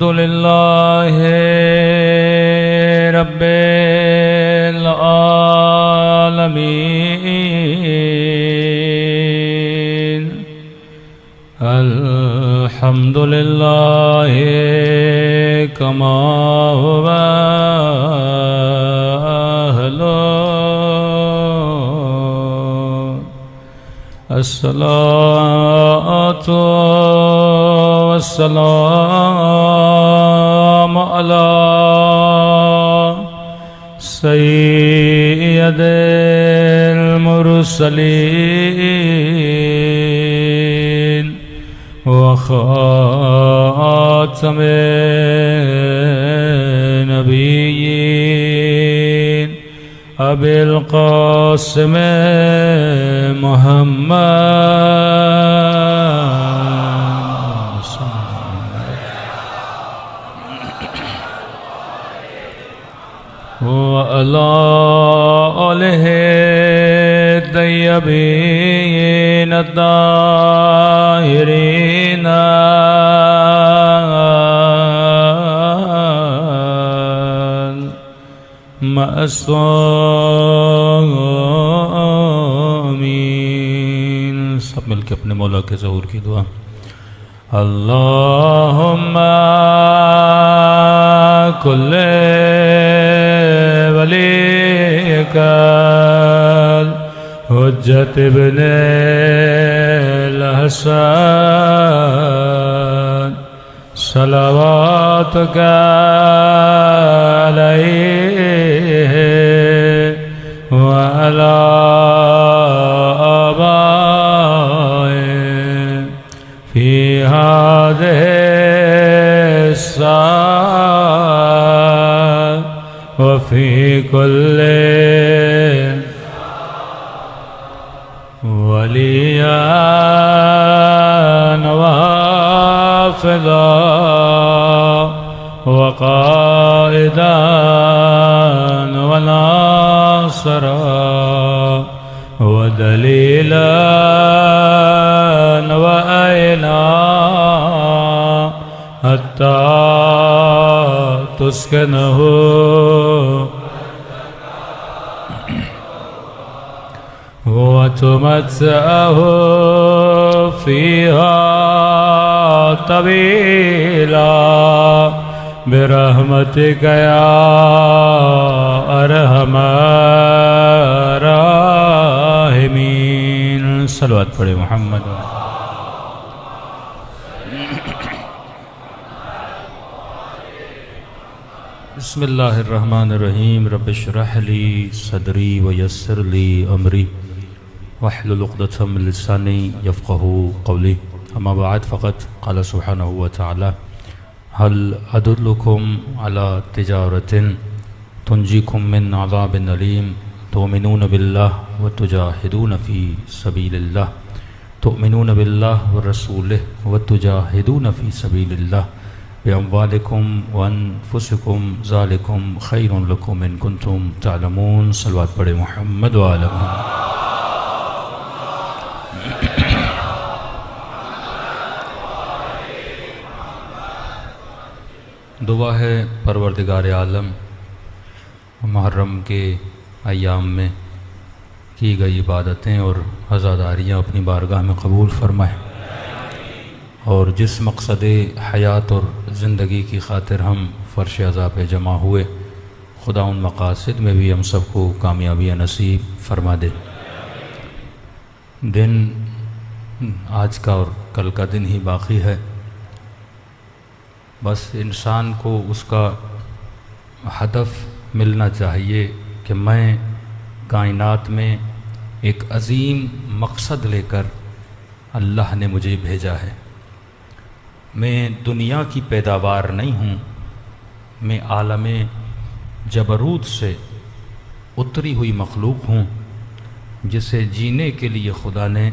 الحمد لله رب العالمين الحمد لله كما هو الصلاة والسلام على سيد المرسلين وخاتم النبيين أبي القاسم محمد وعلى آله الطيبين الطاهرين معصومين. سب مل کے اپنے مولا کے ظہور کی دعا. اللہم کل ولیک حجت ابن الحسن صلواتک علیہ وعلی آبائه فی هذه الساعة وفي كل وليا وحافظا وقائدا وناصرا ودليلا وأينا حتى تسكنه وتمتعه فيها طويلا برحمتك يا أرحم الراحمين. صلوات پڑھے محمد. بسم اللہ الرحمن الرحیم. رب اشرح لی صدری ویسر لی امری واحلل عقدۃ من لسانی یفقهوا قولی. اما بعد فقط قال سبحانہ وتعالی هل ادلکم علی تجارۃ تنجیکم من عذاب علیم تؤمنون باللہ وتجاہدون فی سبیل اللہ تؤمنون باللہ ورسولہ وتجاہدون فی سبیل اللہ بأموالکم وانفسکم ذالکم خیر لکم ان کنتم تعلمون. صلوات پڑھے محمد وعلی محمد. دعا ہے پروردگار عالم محرم کے ایام میں کی گئی عبادتیں اور عزاداریاں اپنی بارگاہ میں قبول فرمائے، اور جس مقصد حیات اور زندگی کی خاطر ہم فرش عزا پہ جمع ہوئے، خدا ان مقاصد میں بھی ہم سب کو کامیابی نصیب فرما دے. دن آج کا اور کل کا دن ہی باقی ہے. بس انسان کو اس کا ہدف ملنا چاہیے کہ میں کائنات میں ایک عظیم مقصد لے کر اللہ نے مجھے بھیجا ہے. میں دنیا کی پیداوار نہیں ہوں، میں عالم جبروت سے اتری ہوئی مخلوق ہوں جسے جینے کے لیے خدا نے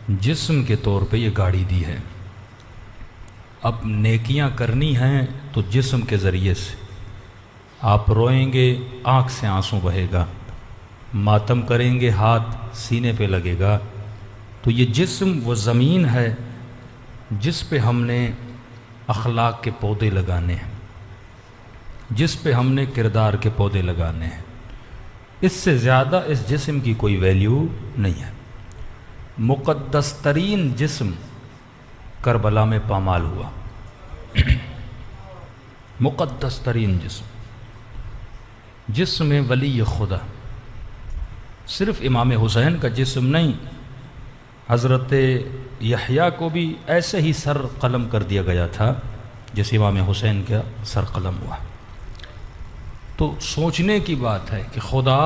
جسم کے طور پہ یہ گاڑی دی ہے. اب نیکیاں کرنی ہیں تو جسم کے ذریعے سے. آپ روئیں گے آنکھ سے آنسو بہے گا، ماتم کریں گے ہاتھ سینے پہ لگے گا. تو یہ جسم وہ زمین ہے جس پہ ہم نے اخلاق کے پودے لگانے ہیں، جس پہ ہم نے کردار کے پودے لگانے ہیں، اس سے زیادہ اس جسم کی کوئی ویلیو نہیں ہے۔ مقدس ترین جسم کربلا میں پامال ہوا، مقدس ترین جسم ولی خدا، صرف امام حسین کا جسم نہیں، حضرت یحییٰ کو بھی ایسے ہی سر قلم کر دیا گیا تھا جیسے امام حسین کا سر قلم ہوا۔ تو سوچنے کی بات ہے کہ خدا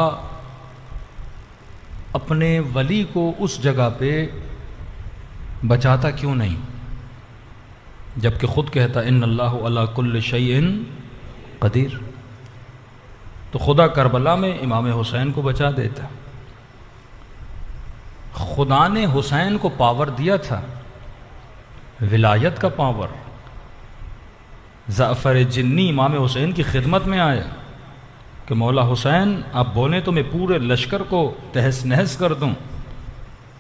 اپنے ولی کو اس جگہ پہ بچاتا کیوں نہیں، جبکہ خود کہتا ان اللہ علی کل شیء قدیر۔ تو خدا کربلا میں امام حسین کو بچا دیتا۔ خدا نے حسین کو پاور دیا تھا، ولایت کا پاور۔ جعفر جنی امام حسین کی خدمت میں آیا کہ مولا حسین آپ بولیں تو میں پورے لشکر کو تہس نہس کر دوں،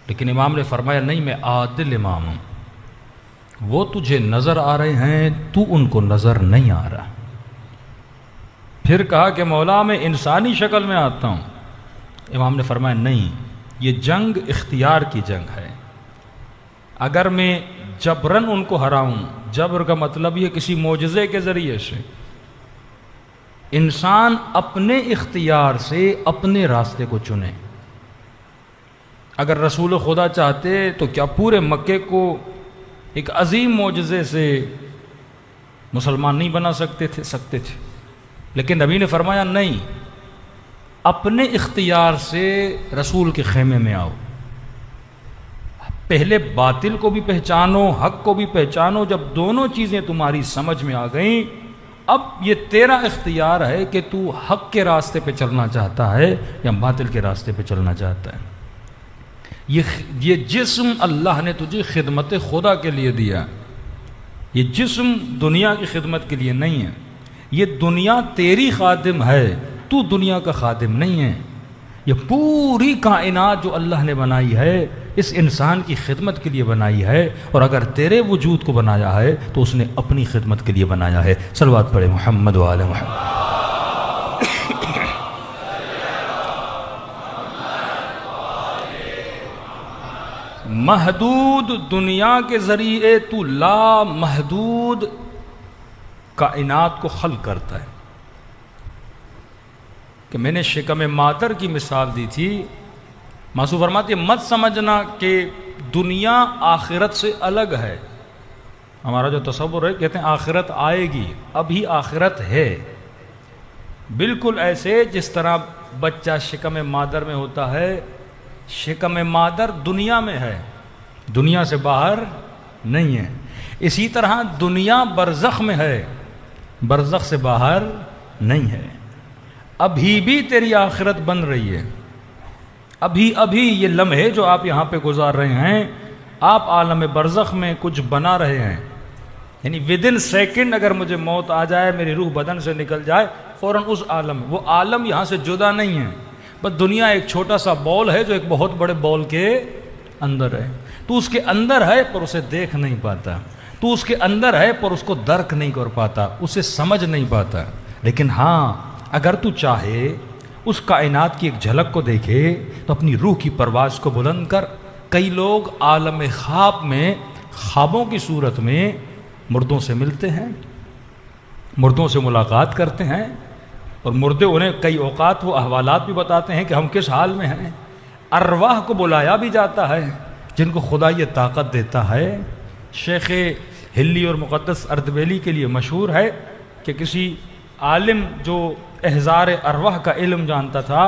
لیکن امام نے فرمایا نہیں، میں عادل امام ہوں، وہ تجھے نظر آ رہے ہیں، تو ان کو نظر نہیں آ رہا۔ پھر کہا کہ مولا میں انسانی شکل میں آتا ہوں، امام نے فرمایا نہیں، یہ جنگ اختیار کی جنگ ہے، اگر میں جبراً ان کو ہراؤں، جبر کا مطلب یہ کسی معجزے کے ذریعے سے، انسان اپنے اختیار سے اپنے راستے کو چنے۔ اگر رسول خدا چاہتے تو کیا پورے مکے کو ایک عظیم معجزے سے مسلمان نہیں بنا سکتے تھے، لیکن نبی نے فرمایا نہیں، اپنے اختیار سے رسول کے خیمے میں آؤ، پہلے باطل کو بھی پہچانو، حق کو بھی پہچانو۔ جب دونوں چیزیں تمہاری سمجھ میں آ گئیں، اب یہ تیرا اختیار ہے کہ تو حق کے راستے پہ چلنا چاہتا ہے یا باطل کے راستے پہ چلنا چاہتا ہے۔ یہ جسم اللہ نے تجھے خدمت خدا کے لیے دیا، یہ جسم دنیا کی خدمت کے لیے نہیں ہے، یہ دنیا تیری خادم ہے، تو دنیا کا خادم نہیں ہے۔ یہ پوری کائنات جو اللہ نے بنائی ہے اس انسان کی خدمت کے لیے بنائی ہے، اور اگر تیرے وجود کو بنایا ہے تو اس نے اپنی خدمت کے لیے بنایا ہے۔ صلوات پڑھے محمد و آل محمد۔ محدود دنیا کے ذریعے تو لا محدود کائنات کو خلق کرتا ہے۔ کہ میں نے شکم مادر کی مثال دی تھی، معصوم فرماتے مت سمجھنا کہ دنیا آخرت سے الگ ہے۔ ہمارا جو تصور ہے کہتے ہیں آخرت آئے گی، ابھی آخرت ہے۔ بالکل ایسے جس طرح بچہ شکم مادر میں ہوتا ہے، شکم مادر دنیا میں ہے، دنیا سے باہر نہیں ہے۔ اسی طرح دنیا برزخ میں ہے، برزخ سے باہر نہیں ہے۔ ابھی بھی تیری آخرت بن رہی ہے، ابھی یہ لمحے جو آپ یہاں پہ گزار رہے ہیں، آپ عالم برزخ میں کچھ بنا رہے ہیں۔ یعنی ودن سیکنڈ اگر مجھے موت آ جائے، میری روح بدن سے نکل جائے، فوراً اس عالم، وہ عالم یہاں سے جدا نہیں ہے، بس دنیا ایک چھوٹا سا بال ہے جو ایک بہت بڑے بال کے اندر ہے۔ تو اس کے اندر ہے پر اسے دیکھ نہیں پاتا، تو اس کے اندر ہے پر اس کو درک نہیں کر پاتا، اسے سمجھ نہیں پاتا۔ لیکن ہاں اگر تو چاہے اس کائنات کی ایک جھلک کو دیکھے تو اپنی روح کی پرواز کو بلند کر۔ کئی لوگ عالم خواب میں، خوابوں کی صورت میں مردوں سے ملتے ہیں، مردوں سے ملاقات کرتے ہیں، اور مردے انہیں کئی اوقات وہ احوالات بھی بتاتے ہیں کہ ہم کس حال میں ہیں۔ ارواح کو بلایا بھی جاتا ہے جن کو خدا یہ طاقت دیتا ہے۔ شیخ ہلی اور مقدس اردبیلی کے لیے مشہور ہے کہ کسی عالم جو احضار ارواح کا علم جانتا تھا،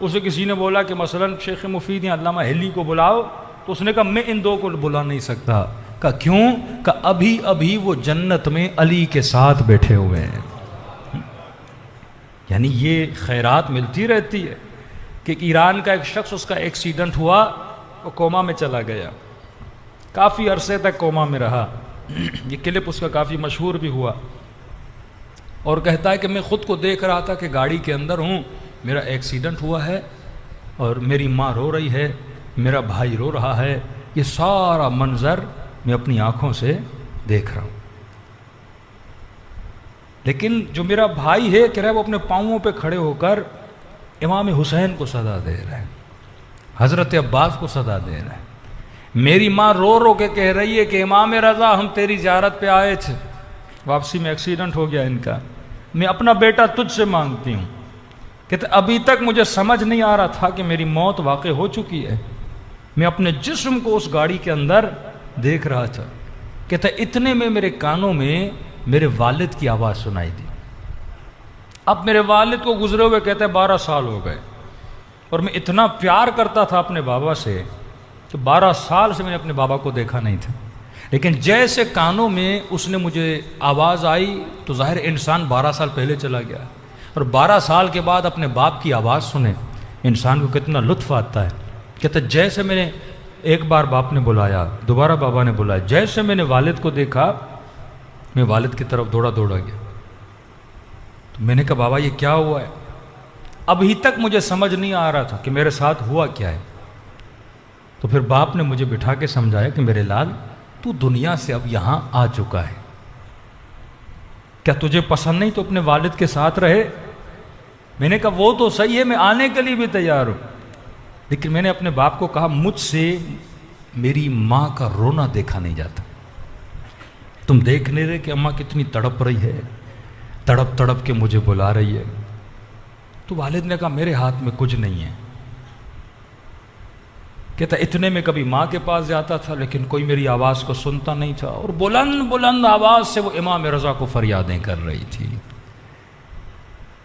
اسے کسی نے بولا کہ مثلا شیخ مفید یا علامہ ہلی کو بلاؤ، تو اس نے کہا میں ان دو کو بلا نہیں سکتا۔ کہا کیوں؟ کہ ابھی وہ جنت میں علی کے ساتھ بیٹھے ہوئے ہیں۔ یعنی یہ خیرات ملتی رہتی ہے کہ ایران کا ایک شخص، اس کا ایکسیڈنٹ ہوا، وہ کوما میں چلا گیا، کافی عرصے تک کوما میں رہا۔ یہ کلپ اس کا کافی مشہور بھی ہوا، اور کہتا ہے کہ میں خود کو دیکھ رہا تھا کہ گاڑی کے اندر ہوں، میرا ایکسیڈنٹ ہوا ہے اور میری ماں رو رہی ہے، میرا بھائی رو رہا ہے، یہ سارا منظر میں اپنی آنکھوں سے دیکھ رہا ہوں۔ لیکن جو میرا بھائی ہے کہہ رہا ہے وہ اپنے پاؤں پہ کھڑے ہو کر امام حسین کو صدا دے رہا ہے، حضرت عباس کو صدا دے رہا ہے۔ میری ماں رو رو کے کہہ رہی ہے کہ امام رضا ہم تیری زیارت پہ آئے تھے، واپسی میں ایکسیڈنٹ ہو گیا ان کا، میں اپنا بیٹا تجھ سے مانگتی ہوں۔ کہتے ابھی تک مجھے سمجھ نہیں آ رہا تھا کہ میری موت واقع ہو چکی ہے، میں اپنے جسم کو اس گاڑی کے اندر دیکھ رہا تھا۔ کہتا اتنے میں میرے کانوں میں میرے والد کی آواز سنائی دی۔ اب میرے والد کو گزرے ہوئے کہتے 12 سال ہو گئے، اور میں اتنا پیار کرتا تھا اپنے بابا سے کہ 12 سال سے میں نے اپنے بابا کو دیکھا نہیں تھا، لیکن جیسے کانوں میں اس نے مجھے آواز آئی تو ظاہر انسان 12 سال پہلے چلا گیا، اور 12 سال کے بعد اپنے باپ کی آواز سنے انسان کو کتنا لطف آتا ہے۔ کہتا جیسے میں نے ایک بار باپ نے بلایا، دوبارہ بابا نے بلایا، جیسے میں نے والد کو دیکھا میں والد کی طرف دوڑا گیا۔ تو میں نے کہا بابا یہ کیا ہوا ہے؟ ابھی تک مجھے سمجھ نہیں آ رہا تھا کہ میرے ساتھ ہوا کیا ہے۔ تو پھر باپ نے مجھے بٹھا کے سمجھایا کہ میرے لال تو دنیا سے اب یہاں آ چکا ہے، کیا تجھے پسند نہیں تو اپنے والد کے ساتھ رہے؟ میں نے کہا وہ تو صحیح ہے، میں آنے کے لیے بھی تیار ہوں، لیکن میں نے اپنے باپ کو کہا مجھ سے میری ماں کا رونا دیکھا نہیں جاتا، تم دیکھ نہیں رہے کہ اماں کتنی تڑپ رہی ہے، تڑپ تڑپ کے مجھے بلا رہی ہے۔ تو والد نے کہا میرے ہاتھ میں کچھ نہیں ہے۔ کہتا اتنے میں کبھی ماں کے پاس جاتا تھا لیکن کوئی میری آواز کو سنتا نہیں تھا، اور بلند بلند آواز سے وہ امام رضا کو فریادیں کر رہی تھی۔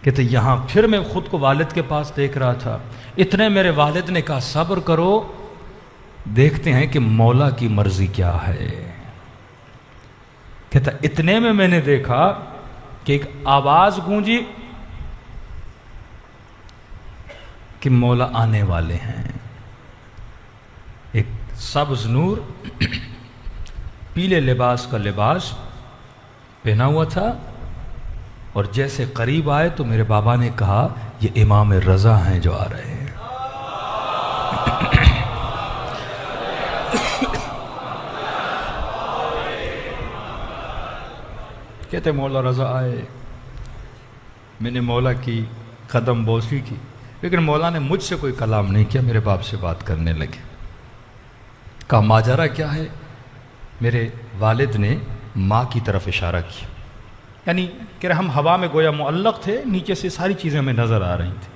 کہتے یہاں پھر میں خود کو والد کے پاس دیکھ رہا تھا، اتنے میرے والد نے کہا صبر کرو، دیکھتے ہیں کہ مولا کی مرضی کیا ہے۔ کہتا اتنے میں نے دیکھا کہ ایک آواز گونجی کہ مولا آنے والے ہیں۔ ایک سبز نور پیلے لباس کا لباس پہنا ہوا تھا، اور جیسے قریب آئے تو میرے بابا نے کہا یہ امام رضا ہیں جو آ رہے ہیں۔ کہتے مولا رضا آئے، میں نے مولا کی قدم بوسی کی، لیکن مولا نے مجھ سے کوئی کلام نہیں کیا، میرے باپ سے بات کرنے لگے۔ کہا ماجرا کیا ہے؟ میرے والد نے ماں کی طرف اشارہ کیا، یعنی کہ ہم ہوا میں گویا معلق تھے، نیچے سے ساری چیزیں ہمیں نظر آ رہی تھیں،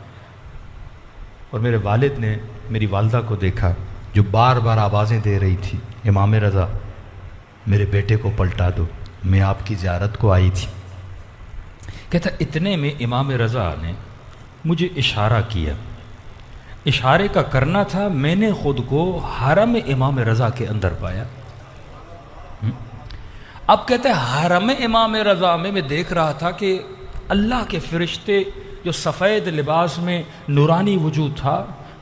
اور میرے والد نے میری والدہ کو دیکھا جو بار بار آوازیں دے رہی تھی امام رضا میرے بیٹے کو پلٹا دو، میں آپ کی زیارت کو آئی تھی۔ کہتا اتنے میں امام رضا نے مجھے اشارہ کیا، اشارے کا کرنا تھا، میں نے خود کو حرم امام رضا کے اندر پایا۔ اب کہتے ہیں حرم امام رضا میں دیکھ رہا تھا کہ اللہ کے فرشتے جو سفید لباس میں نورانی وجود تھا،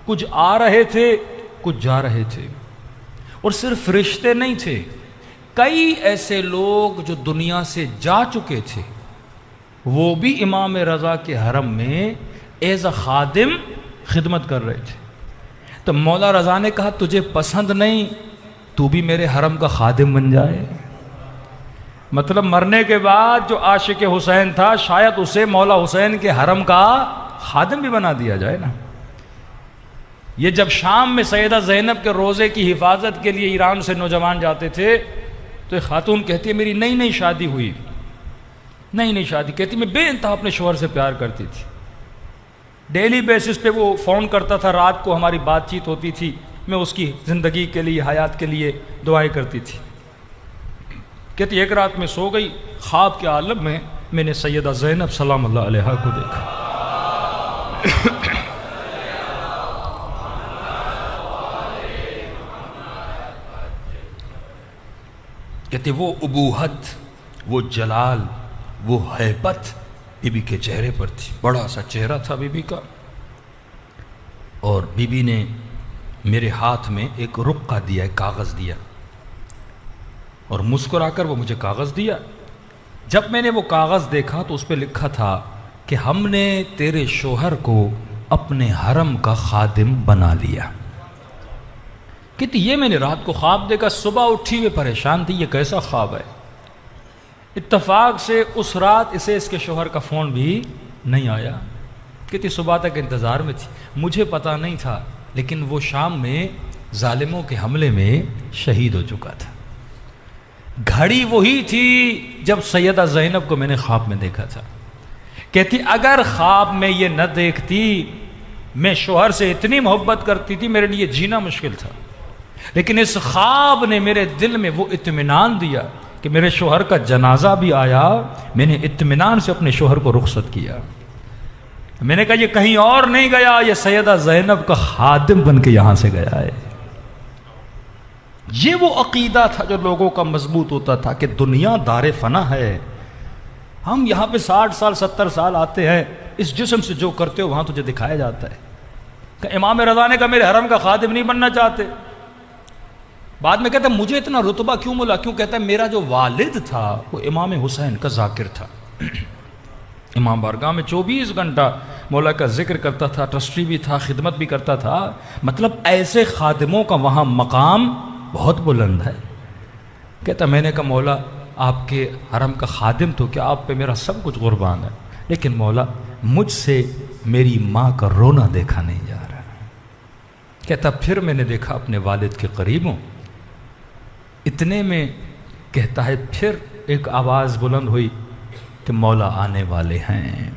کچھ آ رہے تھے کچھ جا رہے تھے، اور صرف فرشتے نہیں تھے، کئی ایسے لوگ جو دنیا سے جا چکے تھے وہ بھی امام رضا کے حرم میں ایز اے خادم خدمت کر رہے تھے۔ تو مولا رضا نے کہا تجھے پسند نہیں تو بھی میرے حرم کا خادم بن جائے؟ مطلب مرنے کے بعد جو عاشق حسین تھا شاید اسے مولا حسین کے حرم کا خادم بھی بنا دیا جائے نا۔ یہ جب شام میں سیدہ زینب کے روزے کی حفاظت کے لیے ایران سے نوجوان جاتے تھے تو ایک خاتون کہتی ہے میری نئی شادی ہوئی، نئی شادی، کہتی میں بے انتہا اپنے شوہر سے پیار کرتی تھی، ڈیلی بیسس پہ وہ فون کرتا تھا، رات کو ہماری بات چیت ہوتی تھی، میں اس کی زندگی کے لیے حیات کے لیے دعائیں کرتی تھی۔ کہتی ایک رات میں سو گئی، خواب کے عالم میں نے سیدہ زینب سلام اللہ علیہا کو دیکھا۔ کہتے وہ ابوہت، وہ جلال، وہ ہیبت بی بی کے چہرے پر تھی، بڑا سا چہرہ تھا بی بی کا، اور بی بی نے میرے ہاتھ میں ایک رقعہ دیا، ایک کاغذ دیا، اور مسکرا کر وہ مجھے کاغذ دیا۔ جب میں نے وہ کاغذ دیکھا تو اس پہ لکھا تھا کہ ہم نے تیرے شوہر کو اپنے حرم کا خادم بنا لیا۔ کہتی یہ میں نے رات کو خواب دیکھا، صبح اٹھی ہوئے پریشان تھی، یہ کیسا خواب ہے؟ اتفاق سے اس رات اسے اس کے شوہر کا فون بھی نہیں آیا، کتنی صبح تک انتظار میں تھی، مجھے پتہ نہیں تھا، لیکن وہ شام میں ظالموں کے حملے میں شہید ہو چکا تھا۔ گھڑی وہی تھی جب سیدہ زینب کو میں نے خواب میں دیکھا تھا، کہتی اگر خواب میں یہ نہ دیکھتی، میں شوہر سے اتنی محبت کرتی تھی، میرے لیے جینا مشکل تھا، لیکن اس خواب نے میرے دل میں وہ اطمینان دیا کہ میرے شوہر کا جنازہ بھی آیا، میں نے اطمینان سے اپنے شوہر کو رخصت کیا۔ میں نے کہا یہ کہیں اور نہیں گیا، یہ سیدہ زینب کا خادم بن کے یہاں سے گیا ہے۔ یہ وہ عقیدہ تھا جو لوگوں کا مضبوط ہوتا تھا کہ دنیا دار فنا ہے، ہم یہاں پہ 60 سال 70 سال آتے ہیں، اس جسم سے جو کرتے ہو وہاں تجھے دکھایا جاتا ہے۔ کہ امام رضا نے کہا میرے حرم کا خادم نہیں بننا چاہتے، بعد میں کہتا ہے مجھے اتنا رتبہ کیوں ملا، کیوں کہتا ہے میرا جو والد تھا وہ امام حسین کا ذاکر تھا، امام بارگاہ میں 24 گھنٹہ مولا کا ذکر کرتا تھا، ٹرسٹی بھی تھا، خدمت بھی کرتا تھا، مطلب ایسے خادموں کا وہاں مقام بہت بلند ہے۔ کہتا میں نے کہا مولا آپ کے حرم کا خادم تو کیا، آپ پہ میرا سب کچھ قربان ہے، لیکن مولا مجھ سے میری ماں کا رونا دیکھا نہیں جا رہا۔ کہتا پھر میں نے دیکھا اپنے والد کے قریب ہوں، اتنے میں کہتا ہے پھر ایک آواز بلند ہوئی کہ مولا آنے والے ہیں۔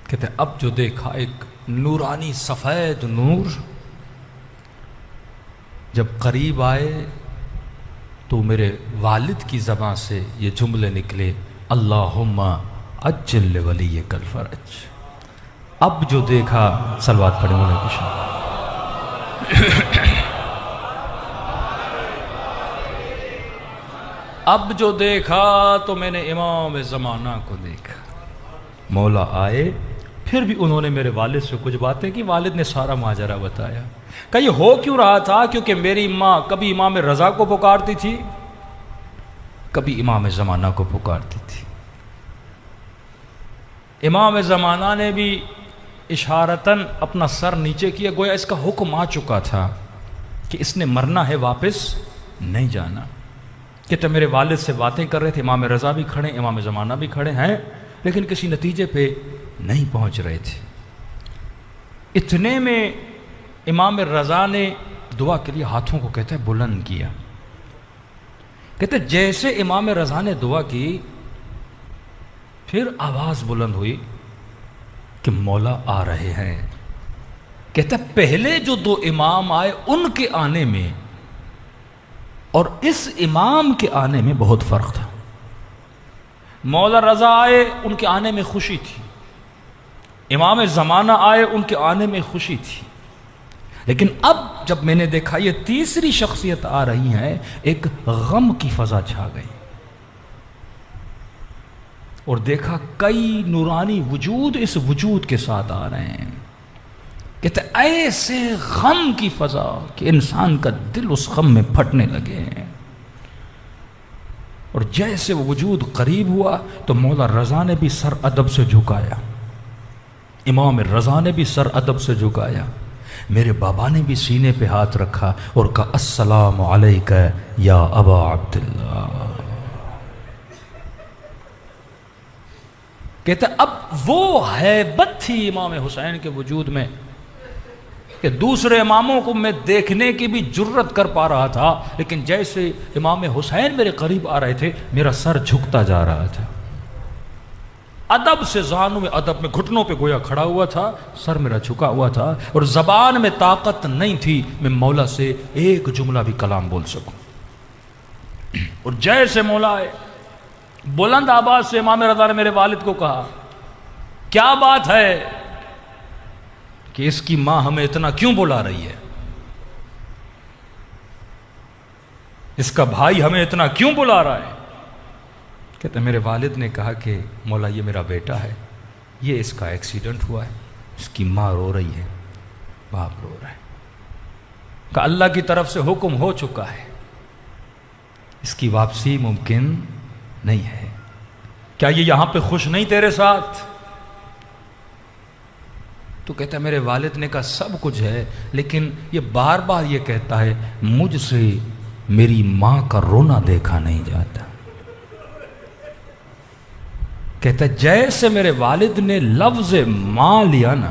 کہتے اب جو دیکھا ایک نورانی سفید نور، جب قریب آئے تو میرے والد کی زبان سے یہ جملے نکلے اللہم عجل لولیک الفرج۔ اب جو دیکھا، صلوات پڑھیں مولا کی شان۔ اب جو دیکھا تو میں نے امام زمانہ کو دیکھا۔ مولا آئے، پھر بھی انہوں نے میرے والد سے کچھ باتیں کی، والد نے سارا ماجرا بتایا۔ کہ یہ ہو کیوں رہا تھا، کیونکہ میری ماں کبھی امام رضا کو پکارتی تھی، کبھی امام زمانہ کو پکارتی تھی۔ امام زمانہ نے بھی اشارتاً اپنا سر نیچے کیا، گویا اس کا حکم آ چکا تھا کہ اس نے مرنا ہے، واپس نہیں جانا۔ کہتے میرے والد سے باتیں کر رہے تھے، امام رضا بھی کھڑے، امام زمانہ بھی کھڑے ہیں، لیکن کسی نتیجے پہ نہیں پہنچ رہے تھے۔ اتنے میں امام رضا نے دعا کے لیے ہاتھوں کو کہتے ہیں بلند کیا۔ کہتے جیسے امام رضا نے دعا کی، پھر آواز بلند ہوئی کہ مولا آ رہے ہیں۔ کہتے پہلے جو دو امام آئے ان کے آنے میں اور اس امام کے آنے میں بہت فرق تھا۔ مولا رضا آئے، ان کے آنے میں خوشی تھی، امام زمانہ آئے، ان کے آنے میں خوشی تھی، لیکن اب جب میں نے دیکھا یہ تیسری شخصیت آ رہی ہے، ایک غم کی فضا چھا گئی، اور دیکھا کئی نورانی وجود اس وجود کے ساتھ آ رہے ہیں۔ کہتے ایسے غم کی فضا کہ انسان کا دل اس غم میں پھٹنے لگے ہیں، اور جیسے وہ وجود قریب ہوا تو مولا رضا نے بھی سر ادب سے جھکایا، امام رضا نے بھی سر ادب سے جھکایا، میرے بابا نے بھی سینے پہ ہاتھ رکھا اور کہا السلام علیک یا ابا عبداللہ۔ کہتے اب وہ ہیبت تھی امام حسین کے وجود میں کہ دوسرے اماموں کو میں دیکھنے کی بھی جرت کر پا رہا تھا، لیکن جیسے امام حسین میرے قریب آ رہے تھے میرا سر جھکتا جا رہا تھا، ادب سے زانوں میں، ادب میں گھٹنوں پہ گویا کھڑا ہوا تھا، سر میرا جھکا ہوا تھا، اور زبان میں طاقت نہیں تھی میں مولا سے ایک جملہ بھی کلام بول سکوں۔ اور جیسے مولا آئے، بلند آواز سے امام رضا نے میرے والد کو کہا کیا بات ہے کہ اس کی ماں ہمیں اتنا کیوں بلا رہی ہے، اس کا بھائی ہمیں اتنا کیوں بلا رہا ہے؟ کہتے میرے والد نے کہا کہ مولا یہ میرا بیٹا ہے، یہ اس کا ایکسیڈنٹ ہوا ہے، اس کی ماں رو رہی ہے، باپ رو رہا ہے، کہ اللہ کی طرف سے حکم ہو چکا ہے، اس کی واپسی ممکن نہیں ہے، کیا یہ یہاں پہ خوش نہیں تیرے ساتھ؟ تو کہتا ہے میرے والد نے کہا سب کچھ ہے، لیکن یہ بار بار یہ کہتا ہے مجھ سے میری ماں کا رونا دیکھا نہیں جاتا۔ کہتا ہے جیسے میرے والد نے لفظ ماں لیا نا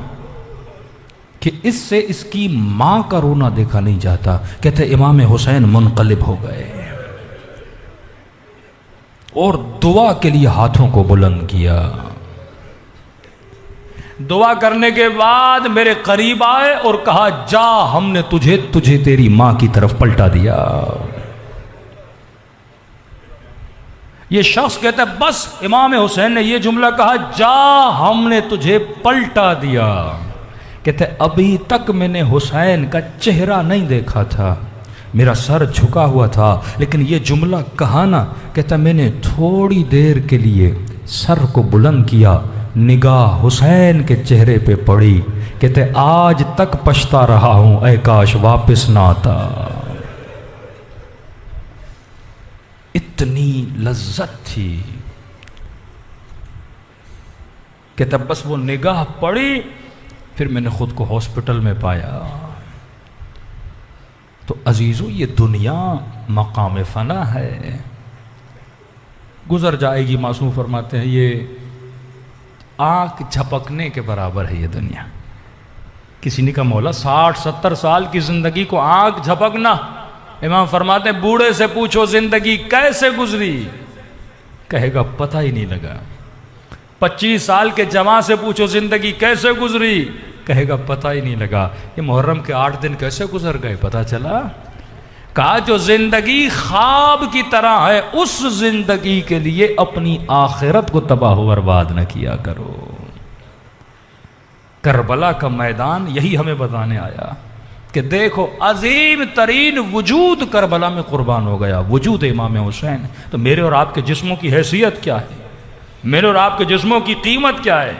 کہ اس سے اس کی ماں کا رونا دیکھا نہیں جاتا، کہتے ہیں امام حسین منقلب ہو گئے اور دعا کے لیے ہاتھوں کو بلند کیا۔ دعا کرنے کے بعد میرے قریب آئے اور کہا جا، ہم نے تجھے تیری ماں کی طرف پلٹا دیا۔ یہ شخص کہتا ہے بس امام حسین نے یہ جملہ کہا جا، ہم نے تجھے پلٹا دیا۔ کہتے ہیں ابھی تک میں نے حسین کا چہرہ نہیں دیکھا تھا، میرا سر جھکا ہوا تھا، لیکن یہ جملہ کہا نا، کہتا میں نے تھوڑی دیر کے لیے سر کو بلند کیا، نگاہ حسین کے چہرے پہ پڑی، کہتے آج تک پچھتا رہا ہوں، اے کاش واپس نہ آتا۔ اتنی لذت تھی، کہتا بس وہ نگاہ پڑی، پھر میں نے خود کو ہاسپٹل میں پایا۔ تو عزیزو یہ دنیا مقام فنا ہے، گزر جائے گی۔ معصوم فرماتے ہیں یہ آنکھ جھپکنے کے برابر ہے یہ دنیا۔ کسی نے کہا مولا 60-70 سال کی زندگی کو آنکھ جھپکنا؟ امام فرماتے ہیں بوڑھے سے پوچھو زندگی کیسے گزری، کہے گا پتہ ہی نہیں لگا۔ 25 سال کے جوان سے پوچھو زندگی کیسے گزری، کہے گا پتہ ہی نہیں لگا۔ یہ محرم کے 8 دن کیسے گزر گئے پتہ چلا؟ کہا جو زندگی خواب کی طرح ہے اس زندگی کے لیے اپنی آخرت کو تباہ و برباد نہ کیا کرو۔ کربلا کا میدان یہی ہمیں بتانے آیا کہ دیکھو عظیم ترین وجود کربلا میں قربان ہو گیا، وجود امام حسین۔ تو میرے اور آپ کے جسموں کی حیثیت کیا ہے، میرے اور آپ کے جسموں کی قیمت کیا ہے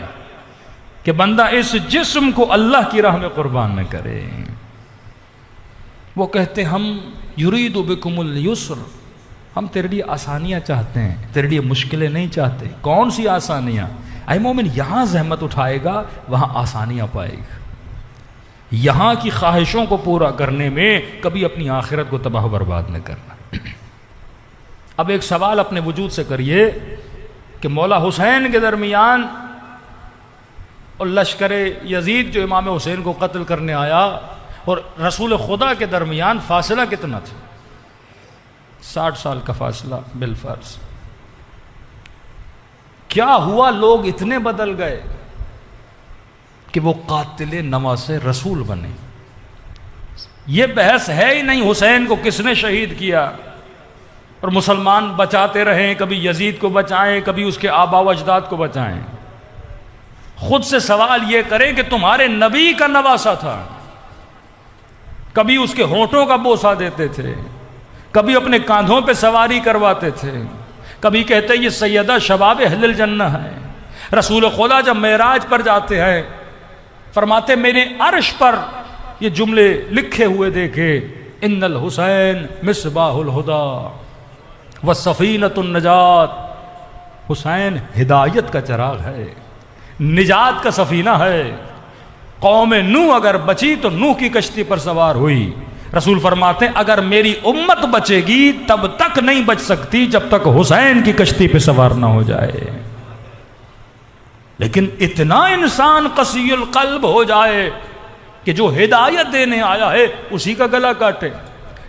کہ بندہ اس جسم کو اللہ کی راہ میں قربان نہ کرے۔ وہ کہتے ہم یرید بکم اليسر، ہم تیرے لیے آسانیاں چاہتے ہیں، تیرے لیے مشکلیں نہیں چاہتے۔ کون سی آسانیاں؟ اے مومن یہاں زحمت اٹھائے گا وہاں آسانیاں پائے گا۔ یہاں کی خواہشوں کو پورا کرنے میں کبھی اپنی آخرت کو تباہ و برباد نہ کرنا۔ اب ایک سوال اپنے وجود سے کریے کہ مولا حسین کے درمیان اور لشکر یزید جو امام حسین کو قتل کرنے آیا اور رسول خدا کے درمیان فاصلہ کتنا تھا؟ 60 سال کا فاصلہ بالفرض۔ کیا ہوا لوگ اتنے بدل گئے کہ وہ قاتل نواز رسول بنے؟ یہ بحث ہے ہی نہیں حسین کو کس نے شہید کیا، اور مسلمان بچاتے رہیں، کبھی یزید کو بچائیں، کبھی اس کے آبا و اجداد کو بچائیں۔ خود سے سوال یہ کریں کہ تمہارے نبی کا نواسہ تھا، کبھی اس کے ہونٹوں کا بوسہ دیتے تھے، کبھی اپنے کاندھوں پہ سواری کرواتے تھے، کبھی کہتے یہ سیدہ شباب اہل الجنہ ہے۔ رسول خدا جب معراج پر جاتے ہیں فرماتے میں نے عرش پر یہ جملے لکھے ہوئے دیکھے، ان الحسین مصباح الہدی وسفینۃ النجات، حسین ہدایت کا چراغ ہے، نجات کا سفینہ ہے۔ قوم نوح اگر بچی تو نوح کی کشتی پر سوار ہوئی۔ رسول فرماتے ہیں اگر میری امت بچے گی تب تک نہیں بچ سکتی جب تک حسین کی کشتی پہ سوار نہ ہو جائے۔ لیکن اتنا انسان قسی القلب ہو جائے کہ جو ہدایت دینے آیا ہے اسی کا گلا کاٹے۔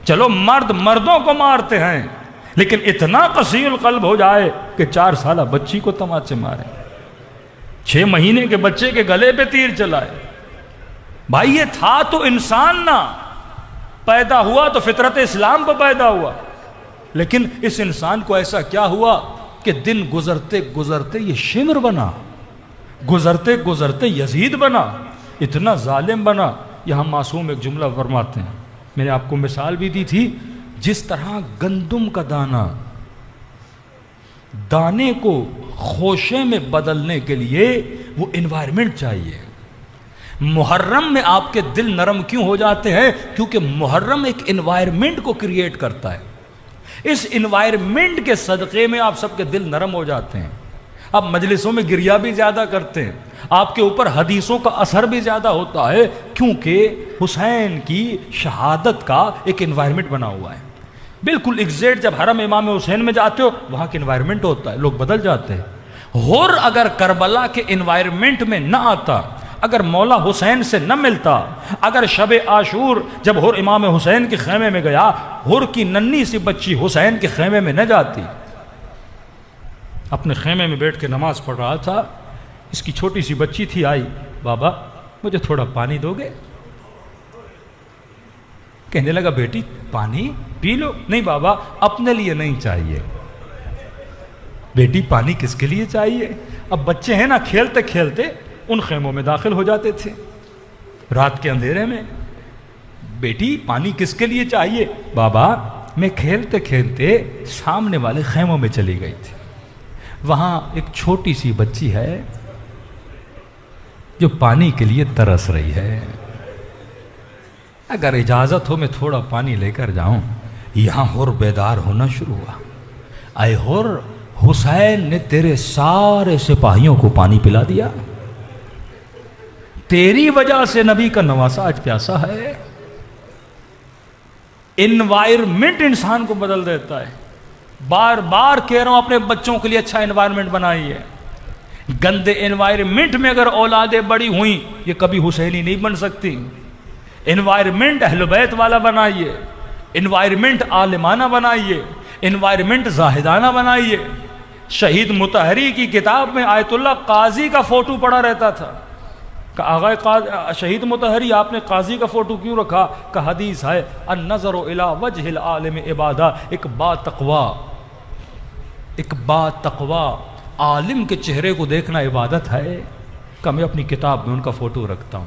چلو مرد مردوں کو مارتے ہیں، لیکن اتنا قسی القلب ہو جائے کہ 4 سالہ بچی کو تماچے مارے، 6 مہینے کے بچے کے گلے پہ تیر چلائے۔ بھائی یہ تھا تو انسان نہ، پیدا ہوا تو فطرت اسلام پہ پیدا ہوا، لیکن اس انسان کو ایسا کیا ہوا کہ دن گزرتے گزرتے یہ شمر بنا، گزرتے گزرتے یزید بنا، اتنا ظالم بنا۔ یہاں معصوم ایک جملہ فرماتے ہیں، میں نے آپ کو مثال بھی دی تھی، جس طرح گندم کا دانے کو خوشے میں بدلنے کے لیے وہ انوائرمنٹ چاہیے۔ محرم میں آپ کے دل نرم کیوں ہو جاتے ہیں؟ کیونکہ محرم ایک انوائرمنٹ کو کریٹ کرتا ہے، اس انوائرمنٹ کے صدقے میں آپ سب کے دل نرم ہو جاتے ہیں۔ آپ مجلسوں میں گریہ بھی زیادہ کرتے ہیں، آپ کے اوپر حدیثوں کا اثر بھی زیادہ ہوتا ہے، کیونکہ حسین کی شہادت کا ایک انوائرمنٹ بنا ہوا ہے۔ بالکل ایگزیکٹ جب حرم امام حسین میں جاتے ہو وہاں کا انوائرمنٹ ہوتا ہے، لوگ بدل جاتے ہیں۔ ہر اگر کربلا کے انوائرمنٹ میں نہ آتا، اگر مولا حسین سے نہ ملتا، اگر شب عاشور جب ہر امام حسین کے خیمے میں گیا، ہر کی ننھی سی بچی حسین کے خیمے میں نہ جاتی، اپنے خیمے میں بیٹھ کے نماز پڑھ رہا تھا، اس کی چھوٹی سی بچی تھی، آئی، بابا مجھے تھوڑا پانی دو گے؟ کہنے لگا بیٹی پانی پی لو۔ نہیں بابا اپنے لیے نہیں چاہیے۔ بیٹی پانی کس کے لیے چاہیے؟ اب بچے ہیں نا، کھیلتے کھیلتے ان خیموں میں داخل ہو جاتے تھے رات کے اندھیرے میں۔ بیٹی پانی کس کے لیے چاہیے؟ بابا میں کھیلتے کھیلتے سامنے والے خیموں میں چلی گئی تھی، وہاں ایک چھوٹی سی بچی ہے جو پانی کے لیے ترس رہی ہے، اگر اجازت ہو میں تھوڑا پانی لے کر جاؤں۔ یہاں ہر بیدار ہونا شروع ہوا، اے ہر، حسین نے تیرے سارے سپاہیوں کو پانی پلا دیا، تیری وجہ سے نبی کا نواسہ آج پیاسا ہے۔ انوائرمنٹ انسان کو بدل دیتا ہے۔ بار بار کہہ رہا ہوں اپنے بچوں کے لیے اچھا انوائرمنٹ بنائیے۔ گندے انوائرمنٹ میں اگر اولادیں بڑی ہوئیں یہ کبھی حسینی نہیں بن سکتی۔ انوائرمنٹ اہل بیت والا بنائیے، انوائرمنٹ عالمانہ بنائیے، انوائرمنٹ زاہدانہ بنائیے۔ شہید مطہری کی کتاب میں آیت اللہ قاضی کا فوٹو پڑا رہتا تھا کہ آغا شہید مطہری آپ نے قاضی کا فوٹو کیوں رکھا؟ کہ حدیث ہے النظر الی وجہ العالم عبادہ، ایک با تقوی عالم کے چہرے کو دیکھنا عبادت ہے۔ کہ میں اپنی کتاب میں ان کا فوٹو رکھتا ہوں۔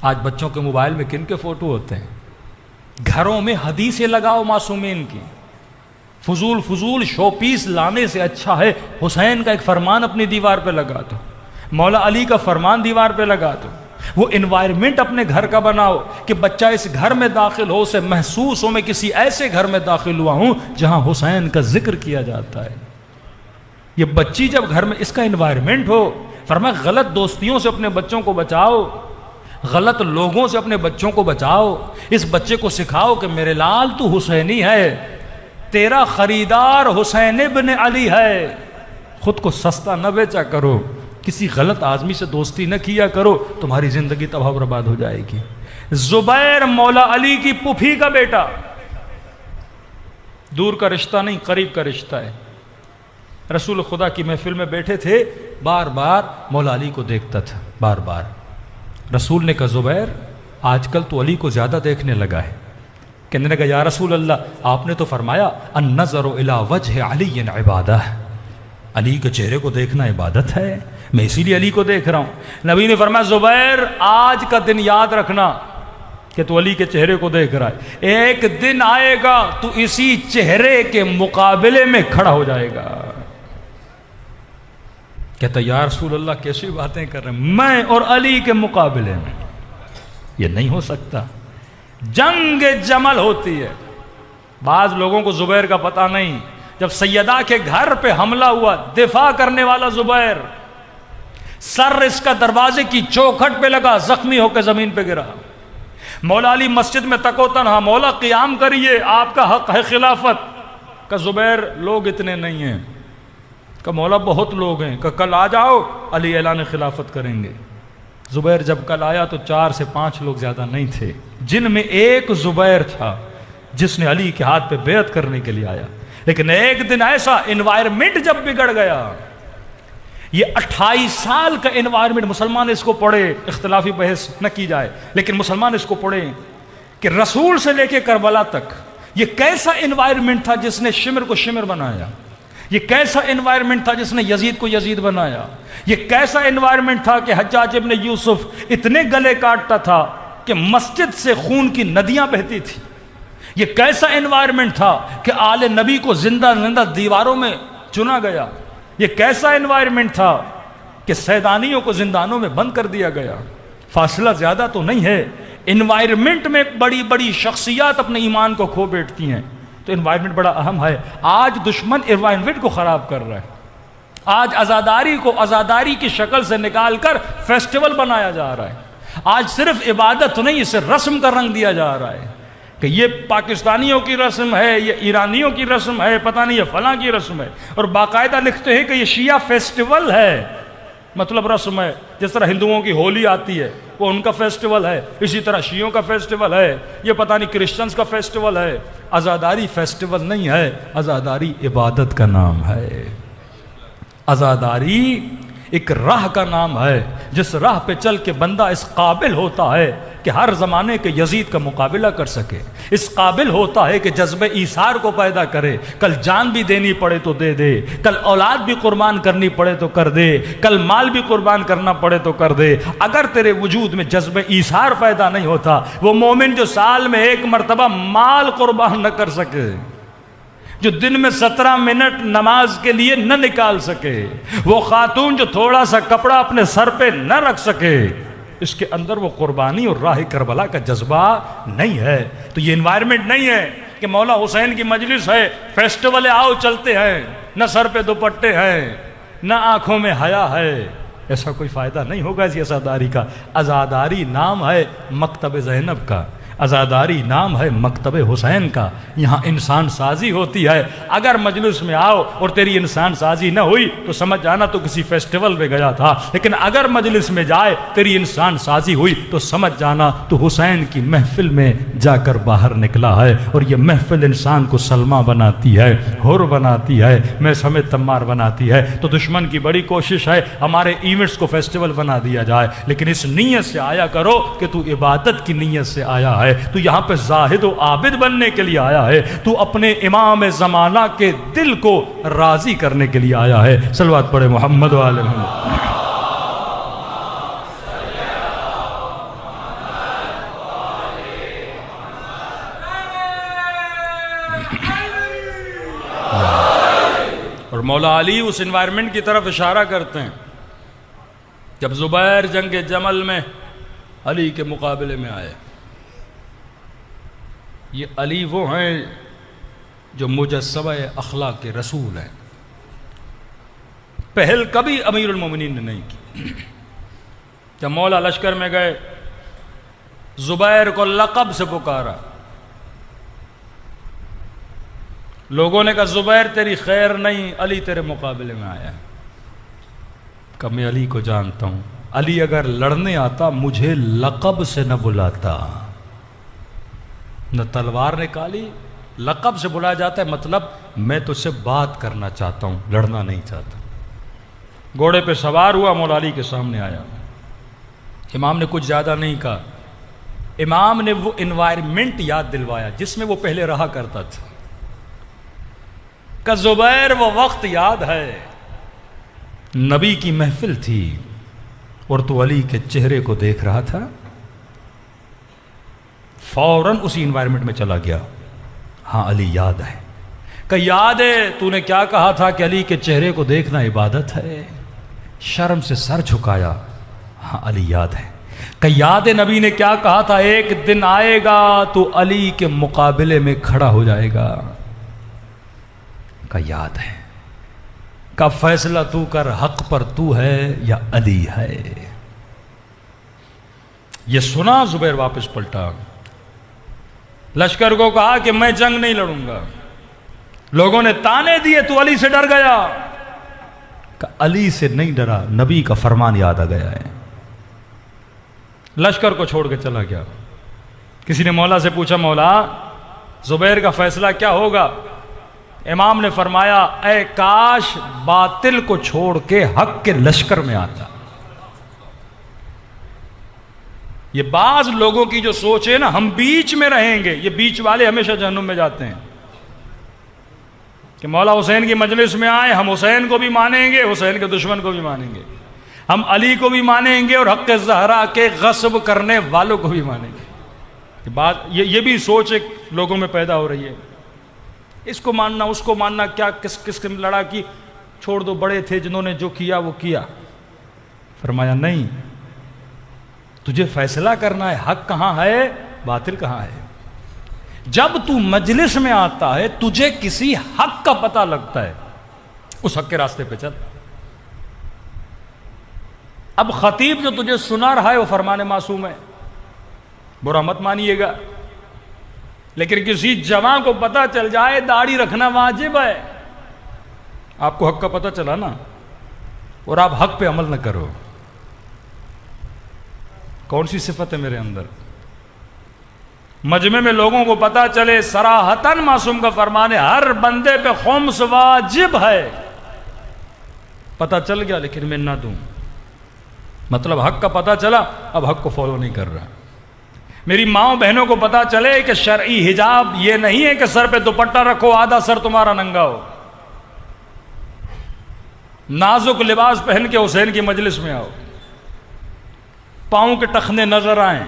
آج بچوں کے موبائل میں کن کے فوٹو ہوتے ہیں؟ گھروں میں حدیثیں لگاؤ معصومین کی، فضول شو پیس لانے سے اچھا ہے حسین کا ایک فرمان اپنی دیوار پہ لگا دو، مولا علی کا فرمان دیوار پہ لگا دو۔ وہ انوائرمنٹ اپنے گھر کا بناؤ کہ بچہ اس گھر میں داخل ہو، اسے محسوس ہو میں کسی ایسے گھر میں داخل ہوا ہوں جہاں حسین کا ذکر کیا جاتا ہے۔ یہ بچی جب گھر میں اس کا انوائرمنٹ ہو، فرمایا غلط دوستیوں سے اپنے بچوں کو بچاؤ، غلط لوگوں سے اپنے بچوں کو بچاؤ۔ اس بچے کو سکھاؤ کہ میرے لال تو حسینی ہے، تیرا خریدار حسین ابن علی ہے، خود کو سستا نہ بیچا کرو، کسی غلط آدمی سے دوستی نہ کیا کرو، تمہاری زندگی تباہ و برباد ہو جائے گی۔ زبیر مولا علی کی پھوپھی کا بیٹا، دور کا رشتہ نہیں قریب کا رشتہ ہے۔ رسول خدا کی محفل میں بیٹھے تھے، بار بار مولا علی کو دیکھتا تھا، بار بار۔ رسول نے کہا زبیر آج کل تو علی کو زیادہ دیکھنے لگا ہے۔ کہنے لگا یا رسول اللہ آپ نے تو فرمایا النظر الی وجہ علی عبادہ، علی کے چہرے کو دیکھنا عبادت ہے، میں اسی لیے علی کو دیکھ رہا ہوں۔ نبی نے فرمایا زبیر آج کا دن یاد رکھنا کہ تو علی کے چہرے کو دیکھ رہا ہے، ایک دن آئے گا تو اسی چہرے کے مقابلے میں کھڑا ہو جائے گا۔ کہتا یا رسول اللہ کیسی باتیں کر رہے ہیں، میں اور علی کے مقابلے میں؟ یہ نہیں ہو سکتا۔ جنگ جمل ہوتی ہے، بعض لوگوں کو زبیر کا پتہ نہیں، جب سیدہ کے گھر پہ حملہ ہوا، دفاع کرنے والا زبیر، سر اس کا دروازے کی چوکھٹ پہ لگا، زخمی ہو کے زمین پہ گرا۔ مولا علی مسجد میں تکو تنہا، مولا قیام کریے آپ کا حق ہے خلافت۔ کہ زبیر لوگ اتنے نہیں ہیں، کہ مولا بہت لوگ ہیں، کہ کل آ جاؤ علی اعلان خلافت کریں گے۔ زبیر جب کل آیا تو 4 سے 5 لوگ زیادہ نہیں تھے، جن میں ایک زبیر تھا جس نے علی کے ہاتھ پہ بیعت کرنے کے لیے آیا۔ لیکن ایک دن ایسا انوائرمنٹ جب بگڑ گیا، یہ 28 سال کا انوائرمنٹ، مسلمان اس کو پڑھے، اختلافی بحث نہ کی جائے لیکن مسلمان اس کو پڑھے کہ رسول سے لے کے کربلا تک یہ کیسا انوائرمنٹ تھا جس نے شمر کو شمر بنایا، یہ کیسا انوائرمنٹ تھا جس نے یزید کو یزید بنایا، یہ کیسا انوائرمنٹ تھا کہ حجاج ابن یوسف اتنے گلے کاٹتا تھا کہ مسجد سے خون کی ندیاں بہتی تھی، یہ کیسا انوائرمنٹ تھا کہ آل نبی کو زندہ دیواروں میں چنا گیا، یہ کیسا انوائرمنٹ تھا کہ سیدانیوں کو زندانوں میں بند کر دیا گیا۔ فاصلہ زیادہ تو نہیں ہے، انوائرمنٹ میں بڑی بڑی شخصیات اپنے ایمان کو کھو بیٹھتی ہیں، تو انوائرمنٹ بڑا اہم ہے۔ آج دشمن انوائرمنٹ کو خراب کر رہا ہے، آج عزاداری کو عزاداری کی شکل سے نکال کر فیسٹیول بنایا جا رہا ہے، آج صرف عبادت نہیں اسے رسم کا رنگ دیا جا رہا ہے۔ کہ یہ پاکستانیوں کی رسم ہے، یہ ایرانیوں کی رسم ہے، پتہ نہیں یہ فلاں کی رسم ہے، اور باقاعدہ لکھتے ہیں کہ یہ شیعہ فیسٹیول ہے، مطلب رسم ہے، جس طرح ہندوؤں کی ہولی آتی ہے وہ ان کا فیسٹیول ہے، اسی طرح شیعوں کا فیسٹیول ہے، یہ پتہ نہیں کرسچنز کا فیسٹیول ہے۔ عزاداری فیسٹیول نہیں ہے، عزاداری عبادت کا نام ہے۔ عزاداری ایک راہ کا نام ہے، جس راہ پہ چل کے بندہ اس قابل ہوتا ہے کہ ہر زمانے کے یزید کا مقابلہ کر سکے، اس قابل ہوتا ہے کہ جذبہ ایثار کو پیدا کرے، کل جان بھی دینی پڑے تو دے دے، کل اولاد بھی قربان کرنی پڑے تو کر دے، کل مال بھی قربان کرنا پڑے تو کر دے۔ اگر تیرے وجود میں جذبہ ایثار پیدا نہیں ہوتا، وہ مومن جو سال میں ایک مرتبہ مال قربان نہ کر سکے، جو دن میں 17 منٹ نماز کے لیے نہ نکال سکے، وہ خاتون جو تھوڑا سا کپڑا اپنے سر پہ نہ رکھ سکے، اس کے اندر وہ قربانی اور راہ کربلا کا جذبہ نہیں ہے۔ تو یہ انوائرمنٹ نہیں ہے کہ مولا حسین کی مجلس ہے، فیسٹیول ہے، آؤ چلتے ہیں، نہ سر پہ دوپٹے ہیں، نہ آنکھوں میں حیا ہے، ایسا کوئی فائدہ نہیں ہوگا اس عزاداری کا۔ عزاداری نام ہے مکتب زینب کا، عزاداری نام ہے مکتب حسین کا، یہاں انسان سازی ہوتی ہے۔ اگر مجلس میں آؤ اور تیری انسان سازی نہ ہوئی تو سمجھ جانا تو کسی فیسٹیول میں گیا تھا، لیکن اگر مجلس میں جائے تیری انسان سازی ہوئی تو سمجھ جانا تو حسین کی محفل میں جا کر باہر نکلا ہے۔ اور یہ محفل انسان کو سلما بناتی ہے، حر بناتی ہے، میں سمیت تمار بناتی ہے۔ تو دشمن کی بڑی کوشش ہے ہمارے ایونٹس کو فیسٹیول بنا دیا جائے، لیکن اس نیت سے آیا کرو کہ تو عبادت کی نیت سے آیا ہے، تو یہاں پہ زاہد و عابد بننے کے لیے آیا ہے، تو اپنے امام زمانہ کے دل کو راضی کرنے کے لیے آیا ہے۔ صلوات پڑھے محمد و آل محمد۔ اور مولا علی اس انوائرمنٹ کی طرف اشارہ کرتے ہیں جب زبیر جنگ جمل میں علی کے مقابلے میں آئے۔ یہ علی وہ ہیں جو مجسمہ اخلاق کے رسول ہیں، پہل کبھی امیر المومنین نے نہیں کی۔ جب مولا لشکر میں گئے، زبیر کو لقب سے پکارا، لوگوں نے کہا زبیر تیری خیر نہیں، علی تیرے مقابلے میں آیا ہے۔ کہ میں علی کو جانتا ہوں، علی اگر لڑنے آتا مجھے لقب سے نہ بلاتا، نہ تلوار نکالی، لقب سے بلایا جاتا ہے مطلب میں تجھ سے بات کرنا چاہتا ہوں، لڑنا نہیں چاہتا۔ گھوڑے پہ سوار ہوا، مولا علی کے سامنے آیا، امام نے کچھ زیادہ نہیں کہا، امام نے وہ انوائرمنٹ یاد دلوایا جس میں وہ پہلے رہا کرتا تھا۔ کہ زبیر وہ وقت یاد ہے، نبی کی محفل تھی اور تو علی کے چہرے کو دیکھ رہا تھا، فوراً اسی انوائرمنٹ میں چلا گیا۔ ہاں علی یاد ہے۔ کہ یاد ہے تو نے کیا کہا تھا کہ علی کے چہرے کو دیکھنا عبادت ہے، شرم سے سر جھکایا۔ ہاں علی یاد ہے۔ کہ یاد ہے نبی نے کیا کہا تھا، ایک دن آئے گا تو علی کے مقابلے میں کھڑا ہو جائے گا۔ کہ یاد ہے۔ کا فیصلہ تو کر، حق پر تو ہے یا علی ہے۔ یہ سنا زبیر واپس پلٹا، لشکر کو کہا کہ میں جنگ نہیں لڑوں گا۔ لوگوں نے تانے دیے، تو علی سے ڈر گیا۔ کہ علی سے نہیں ڈرا، نبی کا فرمان یاد آ گیا ہے۔ لشکر کو چھوڑ کے چلا گیا۔ کسی نے مولا سے پوچھا، مولا زبیر کا فیصلہ کیا ہوگا؟ امام نے فرمایا، اے کاش باطل کو چھوڑ کے حق کے لشکر میں آتا۔ یہ بعض لوگوں کی جو سوچ ہے نا، ہم بیچ میں رہیں گے، یہ بیچ والے ہمیشہ جہنم میں جاتے ہیں۔ کہ مولا حسین کی مجلس میں آئے، ہم حسین کو بھی مانیں گے، حسین کے دشمن کو بھی مانیں گے، ہم علی کو بھی مانیں گے اور حق زہرا کے غصب کرنے والوں کو بھی مانیں گے۔ یہ بھی سوچ ایک لوگوں میں پیدا ہو رہی ہے، اس کو ماننا اس کو ماننا، کیا کس کس کی لڑا کی، چھوڑ دو، بڑے تھے جنہوں نے جو کیا وہ کیا۔ فرمایا نہیں، تجھے فیصلہ کرنا ہے، حق کہاں ہے باطل کہاں ہے۔ جب تو مجلس میں آتا ہے تجھے کسی حق کا پتہ لگتا ہے، اس حق کے راستے پہ چل۔ اب خطیب جو تجھے سنا رہا ہے وہ فرمان معصوم ہے، برا مت مانیے گا، لیکن کسی جوان کو پتہ چل جائے داڑھی رکھنا واجب ہے، آپ کو حق کا پتہ چلا نا، اور آپ حق پہ عمل نہ کرو، کون سی صفت ہے میرے اندر؟ مجمع میں لوگوں کو پتہ چلے صراحتاً معصوم کا فرمان ہے ہر بندے پہ خمس واجب ہے، پتہ چل گیا لیکن میں نہ دوں، مطلب حق کا پتہ چلا، اب حق کو فالو نہیں کر رہا۔ میری ماؤں بہنوں کو پتہ چلے کہ شرعی حجاب یہ نہیں ہے کہ سر پہ دوپٹہ رکھو آدھا سر تمہارا ننگا ہو، نازک لباس پہن کے حسین کی مجلس میں آؤ، پاؤں کے ٹخنے نظر آئیں،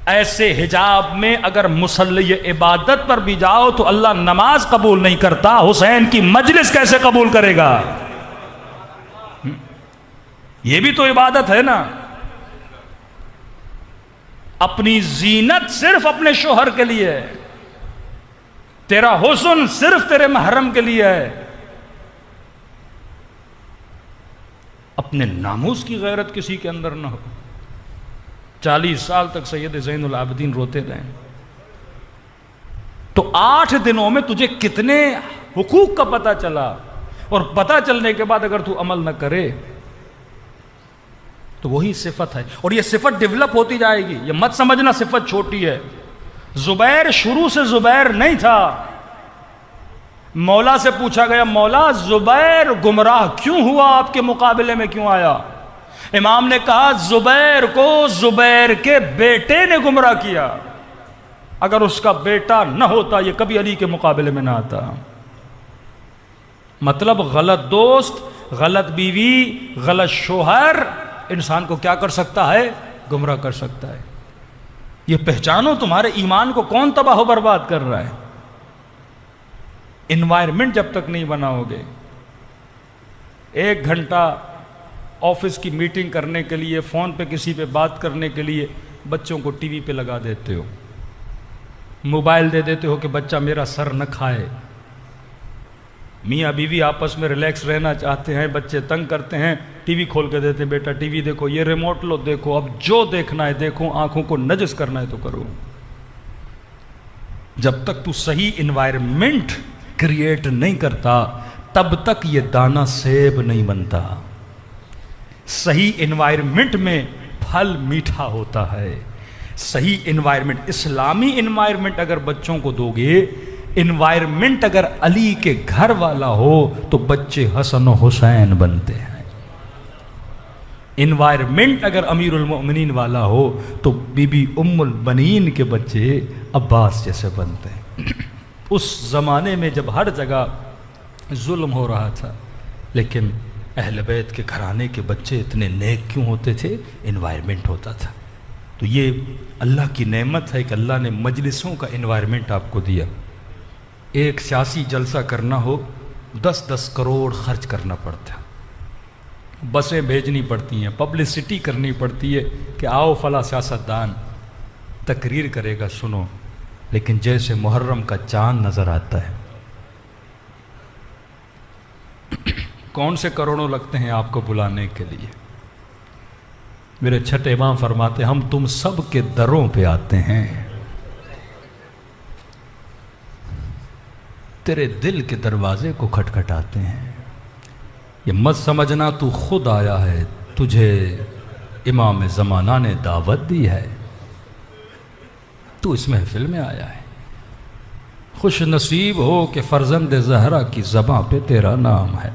ایسے حجاب میں اگر مصلی عبادت پر بھی جاؤ تو اللہ نماز قبول نہیں کرتا، حسین کی مجلس کیسے قبول کرے گا؟ یہ بھی تو عبادت ہے نا۔ اپنی زینت صرف اپنے شوہر کے لیے ہے، تیرا حسن صرف تیرے محرم کے لیے ہے، اپنے ناموس کی غیرت کسی کے اندر نہ ہو۔ 40 سال تک سید زین العابدین روتے رہے، تو 8 دنوں میں تجھے کتنے حقوق کا پتہ چلا، اور پتہ چلنے کے بعد اگر تو عمل نہ کرے تو وہی صفت ہے، اور یہ صفت ڈیولپ ہوتی جائے گی، یہ مت سمجھنا صفت چھوٹی ہے۔ زبیر شروع سے زبیر نہیں تھا، مولا سے پوچھا گیا مولا زبیر گمراہ کیوں ہوا، آپ کے مقابلے میں کیوں آیا؟ امام نے کہا زبیر کو زبیر کے بیٹے نے گمراہ کیا، اگر اس کا بیٹا نہ ہوتا یہ کبھی علی کے مقابلے میں نہ آتا۔ مطلب غلط دوست، غلط بیوی، غلط شوہر انسان کو کیا کر سکتا ہے؟ گمراہ کر سکتا ہے۔ یہ پہچانو تمہارے ایمان کو کون تباہ و برباد کر رہا ہے۔ انوائرمنٹ جب تک نہیں بناؤ گے، 1 گھنٹہ آفس کی میٹنگ کرنے کے لیے، فون پہ کسی پہ بات کرنے کے لیے بچوں کو ٹی وی پہ لگا دیتے ہو، موبائل دے دیتے ہو کہ بچہ میرا سر نہ کھائے۔ میاں بیوی آپس میں ریلیکس رہنا چاہتے ہیں، بچے تنگ کرتے ہیں، ٹی وی کھول کے دیتے ہیں، بیٹا ٹی وی دیکھو، یہ ریموٹ لو دیکھو، اب جو دیکھنا ہے دیکھو، آنکھوں کو نجس کرنا ہے تو کرو۔ جب تک تو صحیح انوائرمنٹ کریٹ نہیں کرتا تب تک یہ دانہ سیب نہیں بنتا۔ صحیح انوائرمنٹ میں پھل میٹھا ہوتا ہے۔ صحیح انوائرمنٹ، اسلامی انوائرمنٹ اگر بچوں کو دو گے، انوائرمنٹ اگر علی کے گھر والا ہو تو بچے حسن و حسین بنتے ہیں۔ انوائرمنٹ اگر امیر المؤمنین والا ہو تو بی بی ام البنین کے بچے عباس جیسے بنتے ہیں۔ اس زمانے میں جب ہر جگہ ظلم ہو رہا تھا لیکن اہل بیت کے گھرانے کے بچے اتنے نیک کیوں ہوتے تھے؟ انوائرمنٹ ہوتا تھا۔ تو یہ اللہ کی نعمت ہے کہ اللہ نے مجلسوں کا انوائرمنٹ آپ کو دیا۔ ایک سیاسی جلسہ کرنا ہو 10-10 کروڑ خرچ کرنا پڑتا ہے، بسیں بھیجنی پڑتی ہیں، پبلسٹی کرنی پڑتی ہے کہ آؤ فلاں سیاستدان تقریر کرے گا، سنو، لیکن جیسے محرم کا چاند نظر آتا ہے، کون سے کروڑوں لگتے ہیں آپ کو بلانے کے لیے؟ میرے چھٹے امام فرماتے ہم تم سب کے دروں پہ آتے ہیں، تیرے دل کے دروازے کو کھٹکھٹاتے ہیں۔ یہ مت سمجھنا تو خود آیا ہے، تجھے امام زمانہ نے دعوت دی ہے، تو اس محفل میں آیا ہے۔ خوش نصیب ہو کہ فرزند زہرا کی زباں پہ تیرا نام ہے۔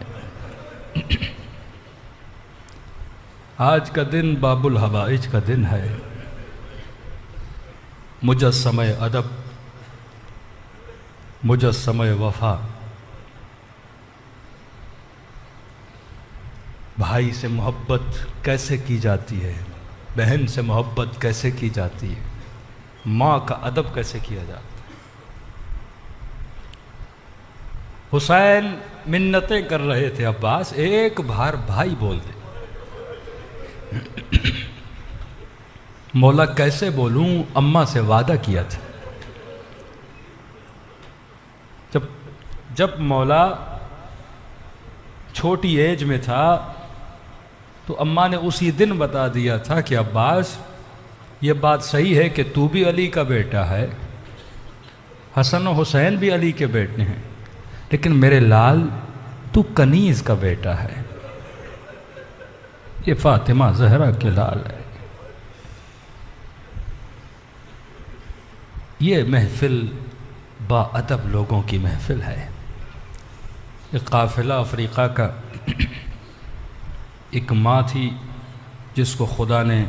آج کا دن باب الحوائج کا دن ہے، مجسمہ ادب، مجسمہ وفا۔ بھائی سے محبت کیسے کی جاتی ہے، بہن سے محبت کیسے کی جاتی ہے، ماں کا ادب کیسے کیا جاتا ہے۔ حسین منتیں کر رہے تھے، عباس ایک بار بھائی بول دے۔ مولا کیسے بولوں، اماں سے وعدہ کیا تھا۔ جب مولا چھوٹی ایج میں تھا تو اماں نے اسی دن بتا دیا تھا کہ عباس یہ بات صحیح ہے کہ تو بھی علی کا بیٹا ہے، حسن و حسین بھی علی کے بیٹے ہیں، لیکن میرے لال تو کنیز کا بیٹا ہے، یہ فاطمہ زہرا کے لال ہے۔ یہ محفل با ادب لوگوں کی محفل ہے۔ ایک قافلہ افریقہ کا، ایک ماں تھی جس کو خدا نے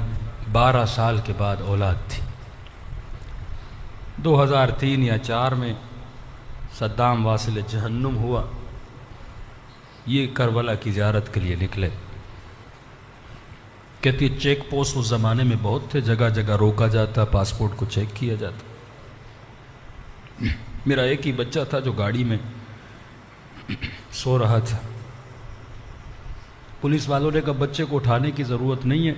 12 سال کے بعد اولاد تھی۔ 2003 یا 4 میں صدام واصل جہنم ہوا، یہ کربلا کی زیارت کے لیے نکلے۔ کہتی ہے چیک پوسٹ اس زمانے میں بہت تھے، جگہ جگہ روکا جاتا، پاسپورٹ کو چیک کیا جاتا۔ میرا ایک ہی بچہ تھا جو گاڑی میں سو رہا تھا۔ پولیس والوں نے کہا بچے کو اٹھانے کی ضرورت نہیں ہے،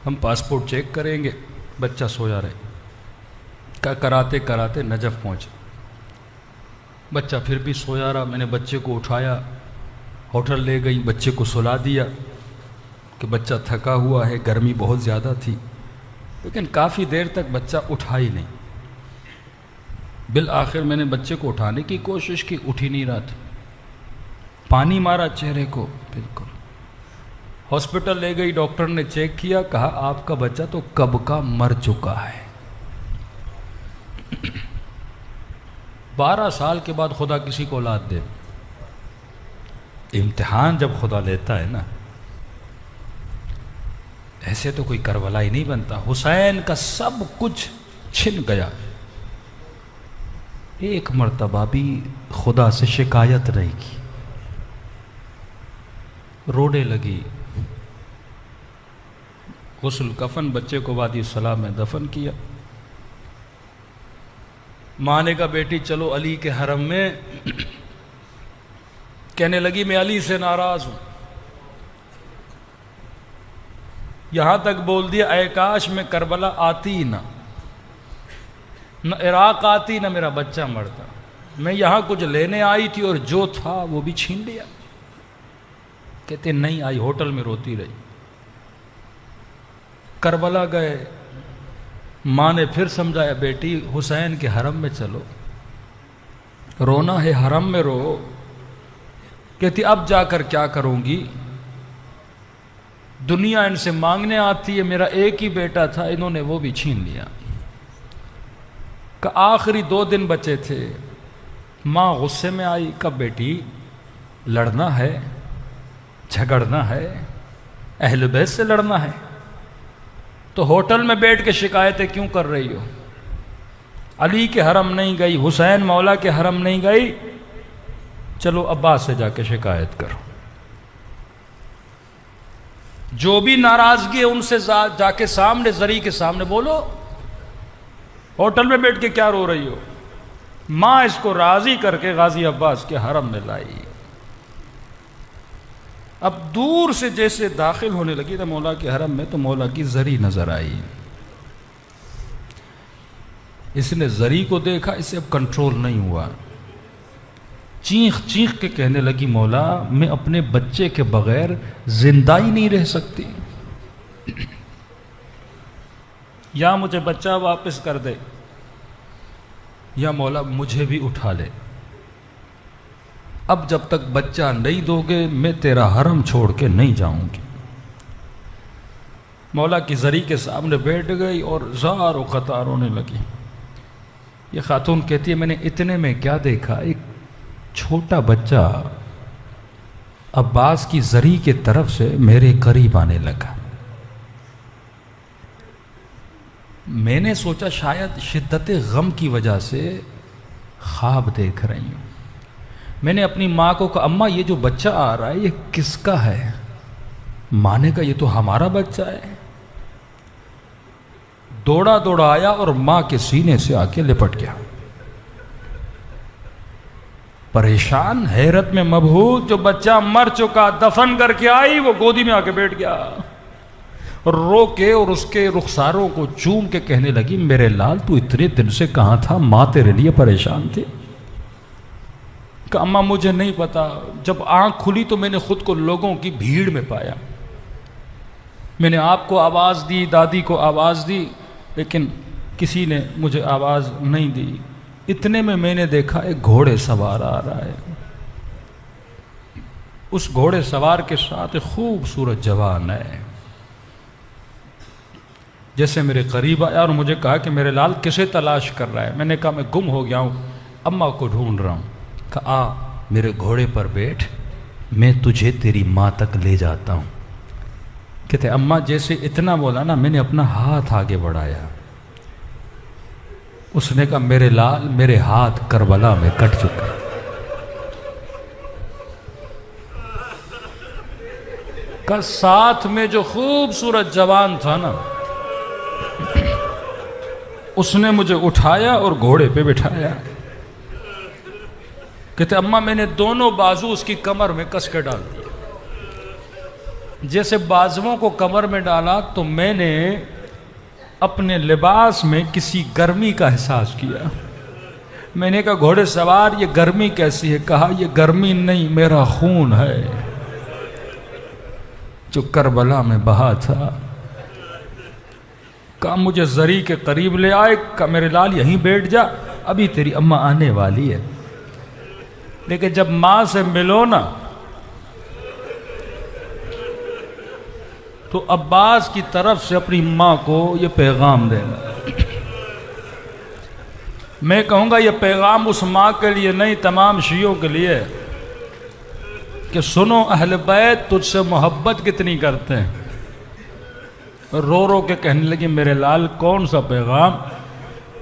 ہم پاسپورٹ چیک کریں گے، بچہ سویا رہے۔ کراتے کراتے نجف پہنچے، بچہ پھر بھی سویا رہا۔ میں نے بچے کو اٹھایا، ہوٹل لے گئی، بچے کو سلا دیا کہ بچہ تھکا ہوا ہے، گرمی بہت زیادہ تھی، لیکن کافی دیر تک بچہ اٹھا ہی نہیں۔ بالآخر میں نے بچے کو اٹھانے کی کوشش کی، اٹھ ہی نہیں رہا تھا، پانی مارا چہرے کو، بالکل۔ ہاسپٹل لے گئی، ڈاکٹر نے چیک کیا، کہا آپ کا بچہ تو کب کا مر چکا ہے۔ 12 سال کے بعد خدا کسی کو اولاد دے، امتحان جب خدا لیتا ہے نا، ایسے تو کوئی کربلا ہی نہیں بنتا۔ حسین کا سب کچھ چھن گیا، ایک مرتبہ بھی خدا سے شکایت نہیں کی، رونے لگی۔ غسل کفن، بچے کو وادی السلام میں دفن کیا۔ ماں نے کہا بیٹی چلو علی کے حرم میں، کہنے لگی میں علی سے ناراض ہوں، یہاں تک بول دیا اے کاش میں کربلا آتی نہ عراق آتی، نہ میرا بچہ مرتا، میں یہاں کچھ لینے آئی تھی اور جو تھا وہ بھی چھین لیا۔ کہتے نہیں آئی، ہوٹل میں روتی رہی۔ کربلا گئے، ماں نے پھر سمجھایا بیٹی حسین کے حرم میں چلو، رونا ہے حرم میں رو۔ کہتی اب جا کر کیا کروں گی، دنیا ان سے مانگنے آتی ہے، میرا ایک ہی بیٹا تھا، انہوں نے وہ بھی چھین لیا۔ کہ آخری 2 دن بچے تھے، ماں غصے میں آئی، کب بیٹی لڑنا ہے، جھگڑنا ہے، اہل بیت سے لڑنا ہے تو ہوٹل میں بیٹھ کے شکایتیں کیوں کر رہی ہو؟ علی کے حرم نہیں گئی، حسین مولا کے حرم نہیں گئی، چلو عباس سے جا کے شکایت کرو، جو بھی ناراضگی ہے ان سے جا کے سامنے زری کے سامنے بولو، ہوٹل میں بیٹھ کے کیا رو رہی ہو؟ ماں اس کو راضی کر کے غازی عباس کے حرم میں لائی۔ اب دور سے جیسے داخل ہونے لگی تو مولا کے حرم میں، تو مولا کی زری نظر آئی۔ اس نے زری کو دیکھا، اس سے اب کنٹرول نہیں ہوا، چیخ چیخ کے کہنے لگی مولا میں اپنے بچے کے بغیر زندہ ہی نہیں رہ سکتی، یا مجھے بچہ واپس کر دے یا مولا مجھے بھی اٹھا لے، اب جب تک بچہ نہیں دو گے میں تیرا حرم چھوڑ کے نہیں جاؤں گی۔ مولا کی زری کے سامنے بیٹھ گئی اور زار و قطار رونے لگی۔ یہ خاتون کہتی ہے میں نے اتنے میں کیا دیکھا، ایک چھوٹا بچہ عباس کی زری کے طرف سے میرے قریب آنے لگا۔ میں نے سوچا شاید شدت غم کی وجہ سے خواب دیکھ رہی ہوں۔ میں نے اپنی ماں کو کہا اماں یہ جو بچہ آ رہا ہے یہ کس کا ہے؟ ماں نے کہا یہ تو ہمارا بچہ ہے۔ دوڑا دوڑا آیا اور ماں کے سینے سے آ کے لپٹ گیا، پریشان حیرت میں مبہوت، جو بچہ مر چکا دفن کر کے آئی وہ گودی میں آ کے بیٹھ گیا، رو کے اور اس کے رخساروں کو چوم کے کہنے لگی میرے لال تو اتنے دن سے کہاں تھا، ماں تیرے لیے پریشان تھی۔ کہ اماں مجھے نہیں پتا، جب آنکھ کھلی تو میں نے خود کو لوگوں کی بھیڑ میں پایا، میں نے آپ کو آواز دی، دادی کو آواز دی، لیکن کسی نے مجھے آواز نہیں دی۔ اتنے میں نے دیکھا ایک گھوڑے سوار آ رہا ہے۔ اس گھوڑے سوار کے ساتھ ایک خوبصورت جوان ہے۔ جیسے میرے قریب آیا اور مجھے کہا کہ میرے لال کسے تلاش کر رہا ہے؟ میں نے کہا میں گم ہو گیا ہوں، اماں کو ڈھونڈ رہا ہوں۔ کہا آ میرے گھوڑے پر بیٹھ، میں تجھے تیری ماں تک لے جاتا ہوں۔ کہتے اماں جیسے اتنا بولا نا، میں نے اپنا ہاتھ آگے بڑھایا۔ اس نے کہا میرے لال میرے ہاتھ کربلا میں کٹ چکے۔ کا ساتھ میں جو خوبصورت جوان تھا نا، اس نے مجھے اٹھایا اور گھوڑے پہ بٹھایا۔ کہتے اماں میں نے دونوں بازو اس کی کمر میں کس کے ڈال دیا۔ جیسے بازوؤں کو کمر میں ڈالا تو میں نے اپنے لباس میں کسی گرمی کا احساس کیا۔ میں نے کہا گھوڑے سوار یہ گرمی کیسی ہے؟ کہا یہ گرمی نہیں، میرا خون ہے جو کربلا میں بہا تھا۔ کہا مجھے زری کے قریب لے آئے، کہا میرے لال یہیں بیٹھ جا، ابھی تیری اماں آنے والی ہے۔ لیکن جب ماں سے ملو نا تو عباس کی طرف سے اپنی ماں کو یہ پیغام دینا۔ میں کہوں گا یہ پیغام اس ماں کے لیے نہیں، تمام شیعوں کے لیے، کہ سنو اہل بیت تجھ سے محبت کتنی کرتے ہیں۔ رو رو کے کہنے لگی میرے لال کون سا پیغام؟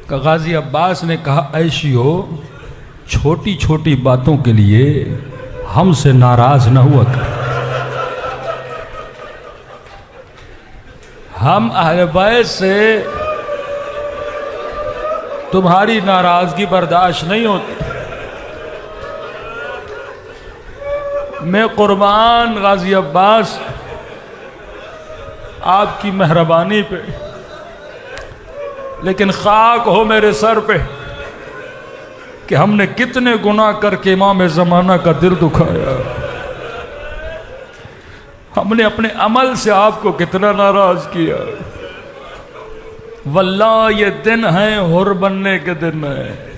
کہ غازی عباس نے کہا اے شیعو، چھوٹی چھوٹی باتوں کے لیے ہم سے ناراض نہ ہوا کر۔ ہم اہل بیت سے تمہاری ناراضگی برداشت نہیں ہوتی۔ میں قربان غازی عباس آپ کی مہربانی پہ، لیکن خاک ہو میرے سر پہ کہ ہم نے کتنے گناہ کر کے امام زمانہ کا دل دکھایا۔ ہم نے اپنے عمل سے آپ کو کتنا ناراض کیا۔ واللہ یہ دن ہیں حر بننے کے دن ہیں۔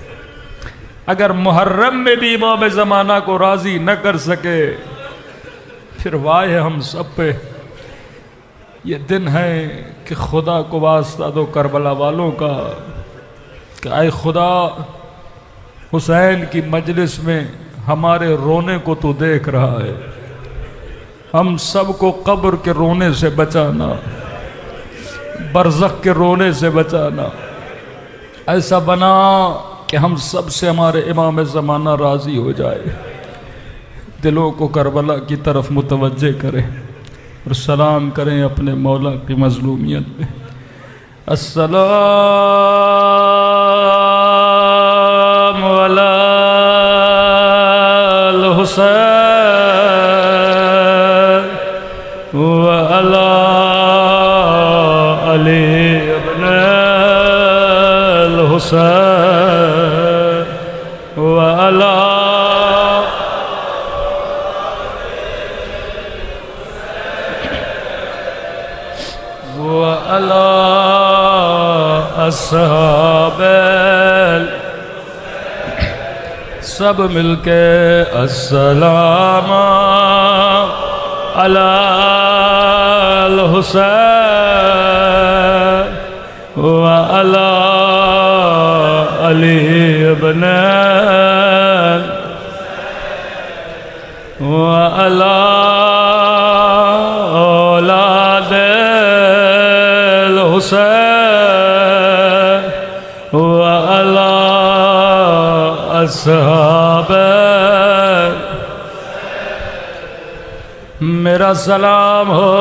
اگر محرم میں بھی امام زمانہ کو راضی نہ کر سکے پھر وائے ہے ہم سب پہ۔ یہ دن ہے کہ خدا کو واسطہ دو کربلا والوں کا کہ اے خدا حسین کی مجلس میں ہمارے رونے کو تو دیکھ رہا ہے، ہم سب کو قبر کے رونے سے بچانا، برزخ کے رونے سے بچانا، ایسا بنا کہ ہم سب سے ہمارے امام زمانہ راضی ہو جائے۔ دلوں کو کربلا کی طرف متوجہ کریں اور سلام کریں اپنے مولا کی مظلومیت میں۔ السلام علی الحسین وعلی علی ابن الحسین وعلی وعلی اصحاب سب مل کے السلام علی الحسین وعلی علی ابن وعلی اولاد الحسین وعلی اصحاب۔ میرا سلام ہو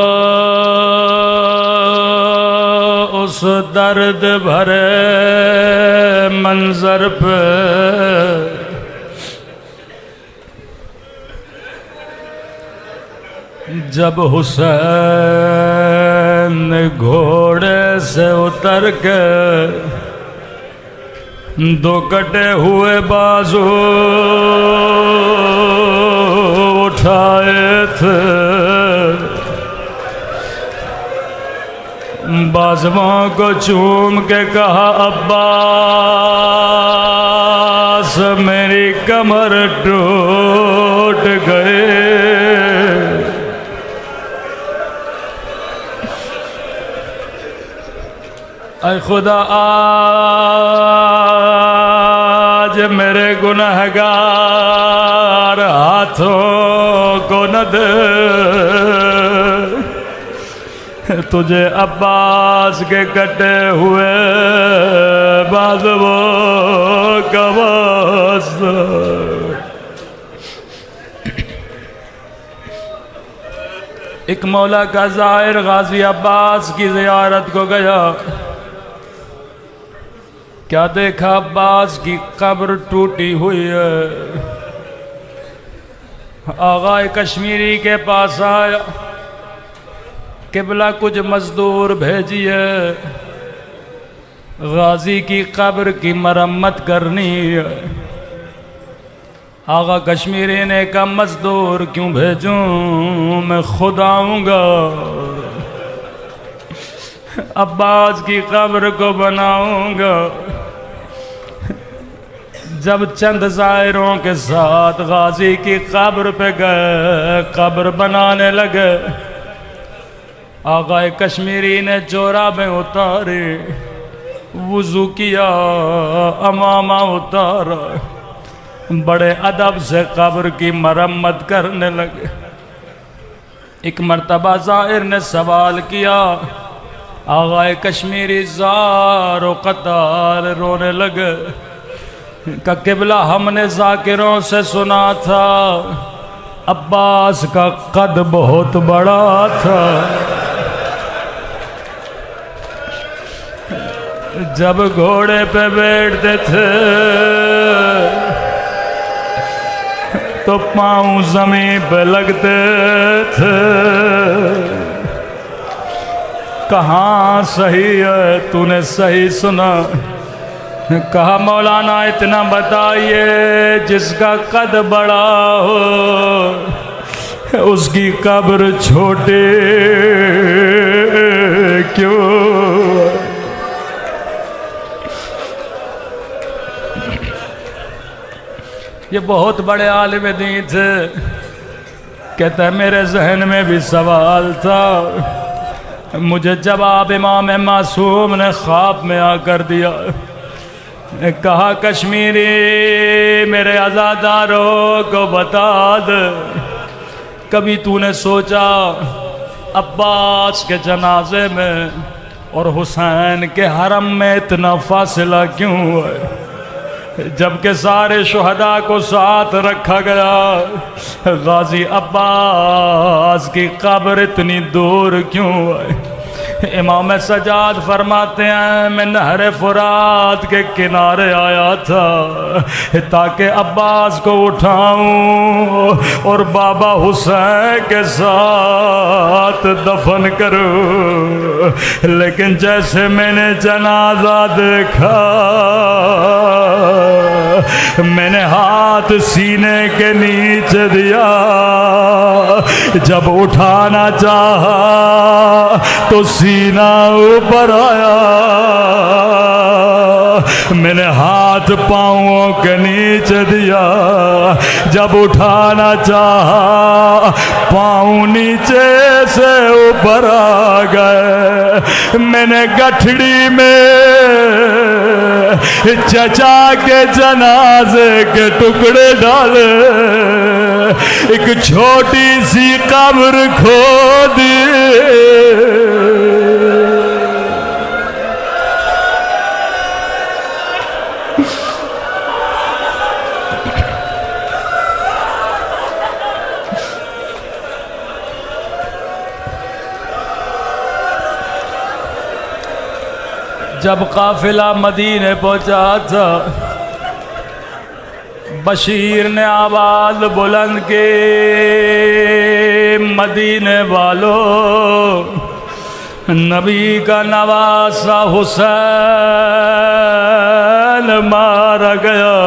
اس درد بھرے منظر پہ جب حسین گھوڑے سے اتر کے دو کٹے ہوئے بازو اٹھائے تھے، بازووں کو چوم کے کہا عباس میری کمر ٹوٹ گئے، اے خدا آج میرے گنہگار ہاتھوں کو نہ دے، تجھے عباس کے کٹے ہوئے بازووں کا واسطہ۔ ایک مولا کا زائر غازی عباس کی زیارت کو گیا، کیا دیکھا؟ عباس کی قبر ٹوٹی ہوئی ہے۔ آغا کشمیری کے پاس آیا، قبلہ کچھ مزدور بھیجیے، غازی کی قبر کی مرمت کرنی ہے۔ آغا کشمیری نے کہا مزدور کیوں بھیجوں، میں خود آؤں گا، عباس کی قبر کو بناؤں گا۔ جب چند زائروں کے ساتھ غازی کی قبر پہ گئے، قبر بنانے لگے، آقا کشمیری نے جورابیں اتاری، وضو کیا، امامہ اتارا، بڑے ادب سے قبر کی مرمت کرنے لگے۔ ایک مرتبہ زائر نے سوال کیا، آقا کشمیری زار و قطار رونے لگے کہ قبلہ ہم نے ذاکروں سے سنا تھا عباس کا قد بہت بڑا تھا، جب گھوڑے پہ بیٹھتے تھے تو پاؤں زمین پہ لگتے تھے۔ کہاں صحیح ہے؟ تو نے صحیح سنا۔ کہا مولانا اتنا بتائیے، جس کا قد بڑا ہو اس کی قبر چھوٹے کیوں؟ یہ بہت بڑے عالم دین تھے، کہتا ہے میرے ذہن میں بھی سوال تھا، مجھے جواب امام معصوم نے خواب میں آ کر دیا۔ کہا کشمیری میرے عزاداروں کو بتا دے، کبھی تو نے سوچا عباس کے جنازے میں اور حسین کے حرم میں اتنا فاصلہ کیوں ہے؟ جبکہ سارے شہداء کو ساتھ رکھا گیا، غازی عباس کی قبر اتنی دور کیوں ہے؟ امام سجاد فرماتے ہیں میں نہر فرات کے کنارے آیا تھا تاکہ عباس کو اٹھاؤں اور بابا حسین کے ساتھ دفن کروں، لیکن جیسے میں نے جنازہ دیکھا میں نے ہاتھ سینے کے نیچے دیا، جب اٹھانا چاہا تو سینہ اوپر آیا، میں نے ہاتھ پاؤں کے نیچے دیا، جب اٹھانا چاہا پاؤں نیچے سے اوپر آ گئے، میں نے گٹھڑی میں چچا کے جنازے کے ٹکڑے ڈالے، ایک چھوٹی سی قبر کھودی، جب قافلہ مدینے پہنچا تھا بشیر نے آواز بلند کی، مدینے والوں نبی کا نواسا حسین مارا گیا۔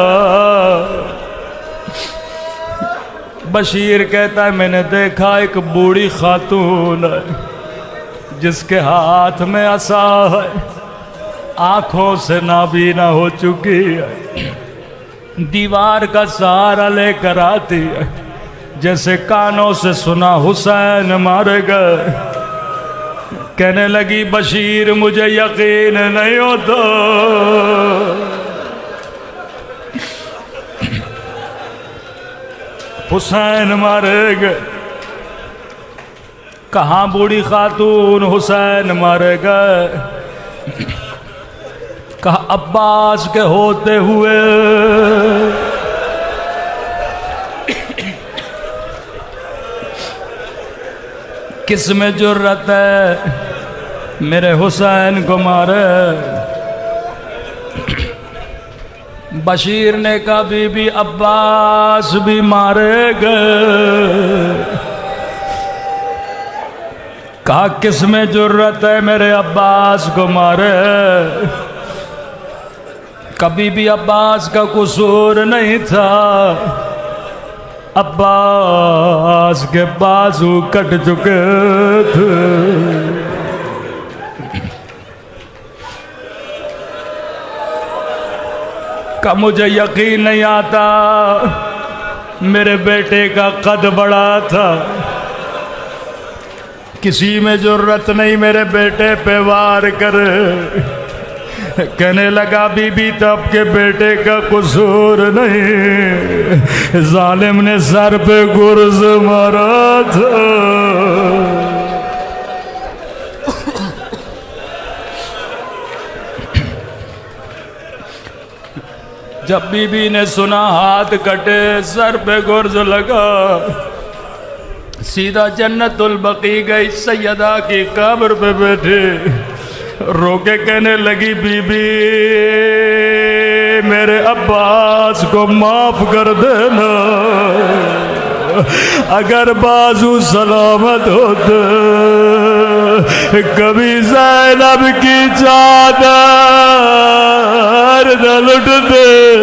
بشیر کہتا ہے میں نے دیکھا ایک بوڑھی خاتون ہے، جس کے ہاتھ میں عصا ہے، آنکھوں سے نابینا ہو چکی ہے، دیوار کا سہارا لے کر آتی ہے، جیسے کانوں سے سنا حسین مارے گئے۔ کہنے لگی بشیر مجھے یقین نہیں ہوتا، حسین مارے گئے۔ کہاں بوڑھی خاتون، حسین مارے گئے۔ کہا عباس کے ہوتے ہوئے کس میں جرت ہے میرے حسین کو مارے۔ بشیر نے کہا بی بی عباس بھی مارے گئے۔ کہا کس میں جرت ہے میرے عباس کو مارے۔ کبھی بھی عباس کا قصور نہیں تھا، عباس کے بازو کٹ چکے تھے۔ کہ مجھے یقین نہیں آتا، میرے بیٹے کا قد بڑا تھا، کسی میں جرت نہیں میرے بیٹے پہ وار کرے۔ کہنے لگا بی بی تب کے بیٹے کا قصور نہیں، ظالم نے سر پہ گرز مارا تھا۔ جب بی بی نے سنا ہاتھ کٹے، سر پہ گرز لگا، سیدھا جنت البقیع گئی، سیدہ کی قبر پہ بیٹھے، رو کے کہنے لگی بی بی میرے عباس کو معاف کر دینا، اگر بازو سلامت ہوتے کبھی زینب کی چادر نہ لٹتے۔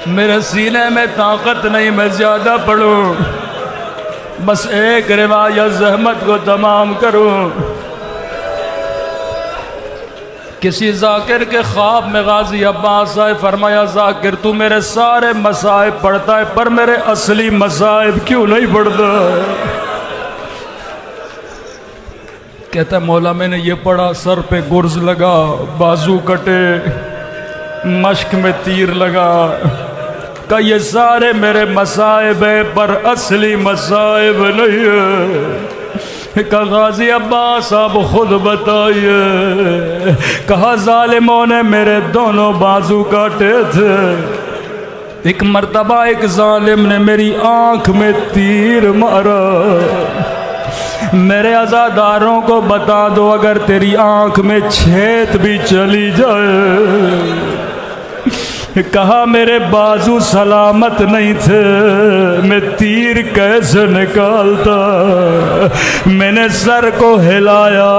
میرے سینے میں طاقت نہیں میں زیادہ پڑھوں، بس ایک روایت زحمت کو تمام کروں۔ کسی ذاکر کے خواب میں غازی عباس آئے، فرمایا ذاکر تو میرے سارے مصائب پڑھتا ہے پر میرے اصلی مصائب کیوں نہیں پڑھتا؟ کہتا ہے مولا میں نے یہ پڑھا، سر پہ گرز لگا، بازو کٹے، مشک میں تیر لگا، کہ یہ سارے میرے مصائب ہیں پر اصلی مصائب نہیں ہے۔ کہ غازی عباس آپ خود بتائیے۔ کہا ظالموں نے میرے دونوں بازو کاٹے تھے، ایک مرتبہ ایک ظالم نے میری آنکھ میں تیر مارا، میرے عزاداروں کو بتا دو اگر تیری آنکھ میں چھید بھی چلی جائے۔ کہا میرے بازو سلامت نہیں تھے، میں تیر کیسے نکالتا؟ میں نے سر کو ہلایا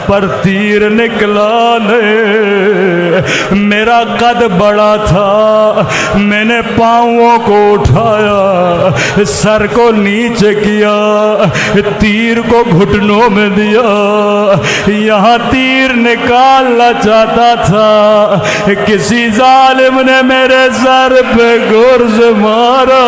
پر تیر نکلا نہیں، میرا قد بڑا تھا، میں نے پاؤں کو اٹھایا، سر کو نیچے کیا، تیر کو گھٹنوں میں دیا، یہاں تیر نکالنا چاہتا تھا، کسی ظالم نے میرے سر پہ گرز مارا۔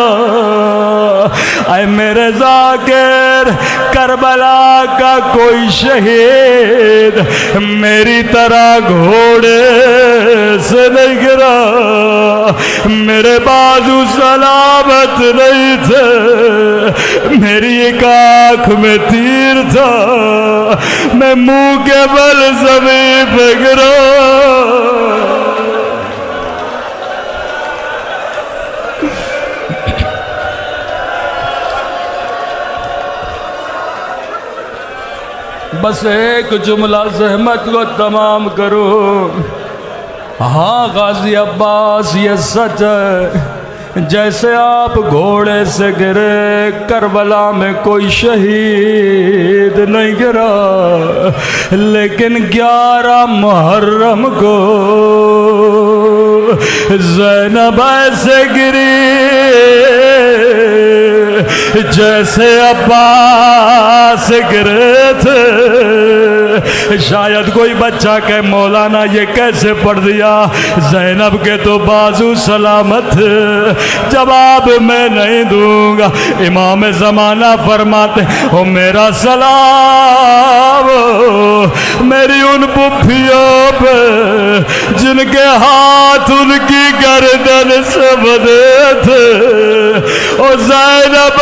اے میرے ذاکر، کربلا کا کوئی شہید میری طرح گھوڑے سے نہیں گرا، میرے بازو سلامت نہیں تھے، میری ایک آنکھ میں تیر تھا، میں منہ کے بل زمین پہ گرا۔ بس ایک جملہ زحمت کو تمام کرو۔ ہاں غازی عباس یہ سچ ہے، جیسے آپ گھوڑے سے گرے، کربلا میں کوئی شہید نہیں گرا، لیکن 11 محرم کو زینب ایسے گری جیسے عباس گرے تھے۔ شاید کوئی بچہ کہ مولانا یہ کیسے پڑھ دیا، زینب کے تو بازو سلامت، جواب میں نہیں دوں گا۔ امام زمانہ فرماتے او میرا سلام میری ان پھپھیوں پہ جن کے ہاتھ ان کی گردن سے بدے تھے، او زینب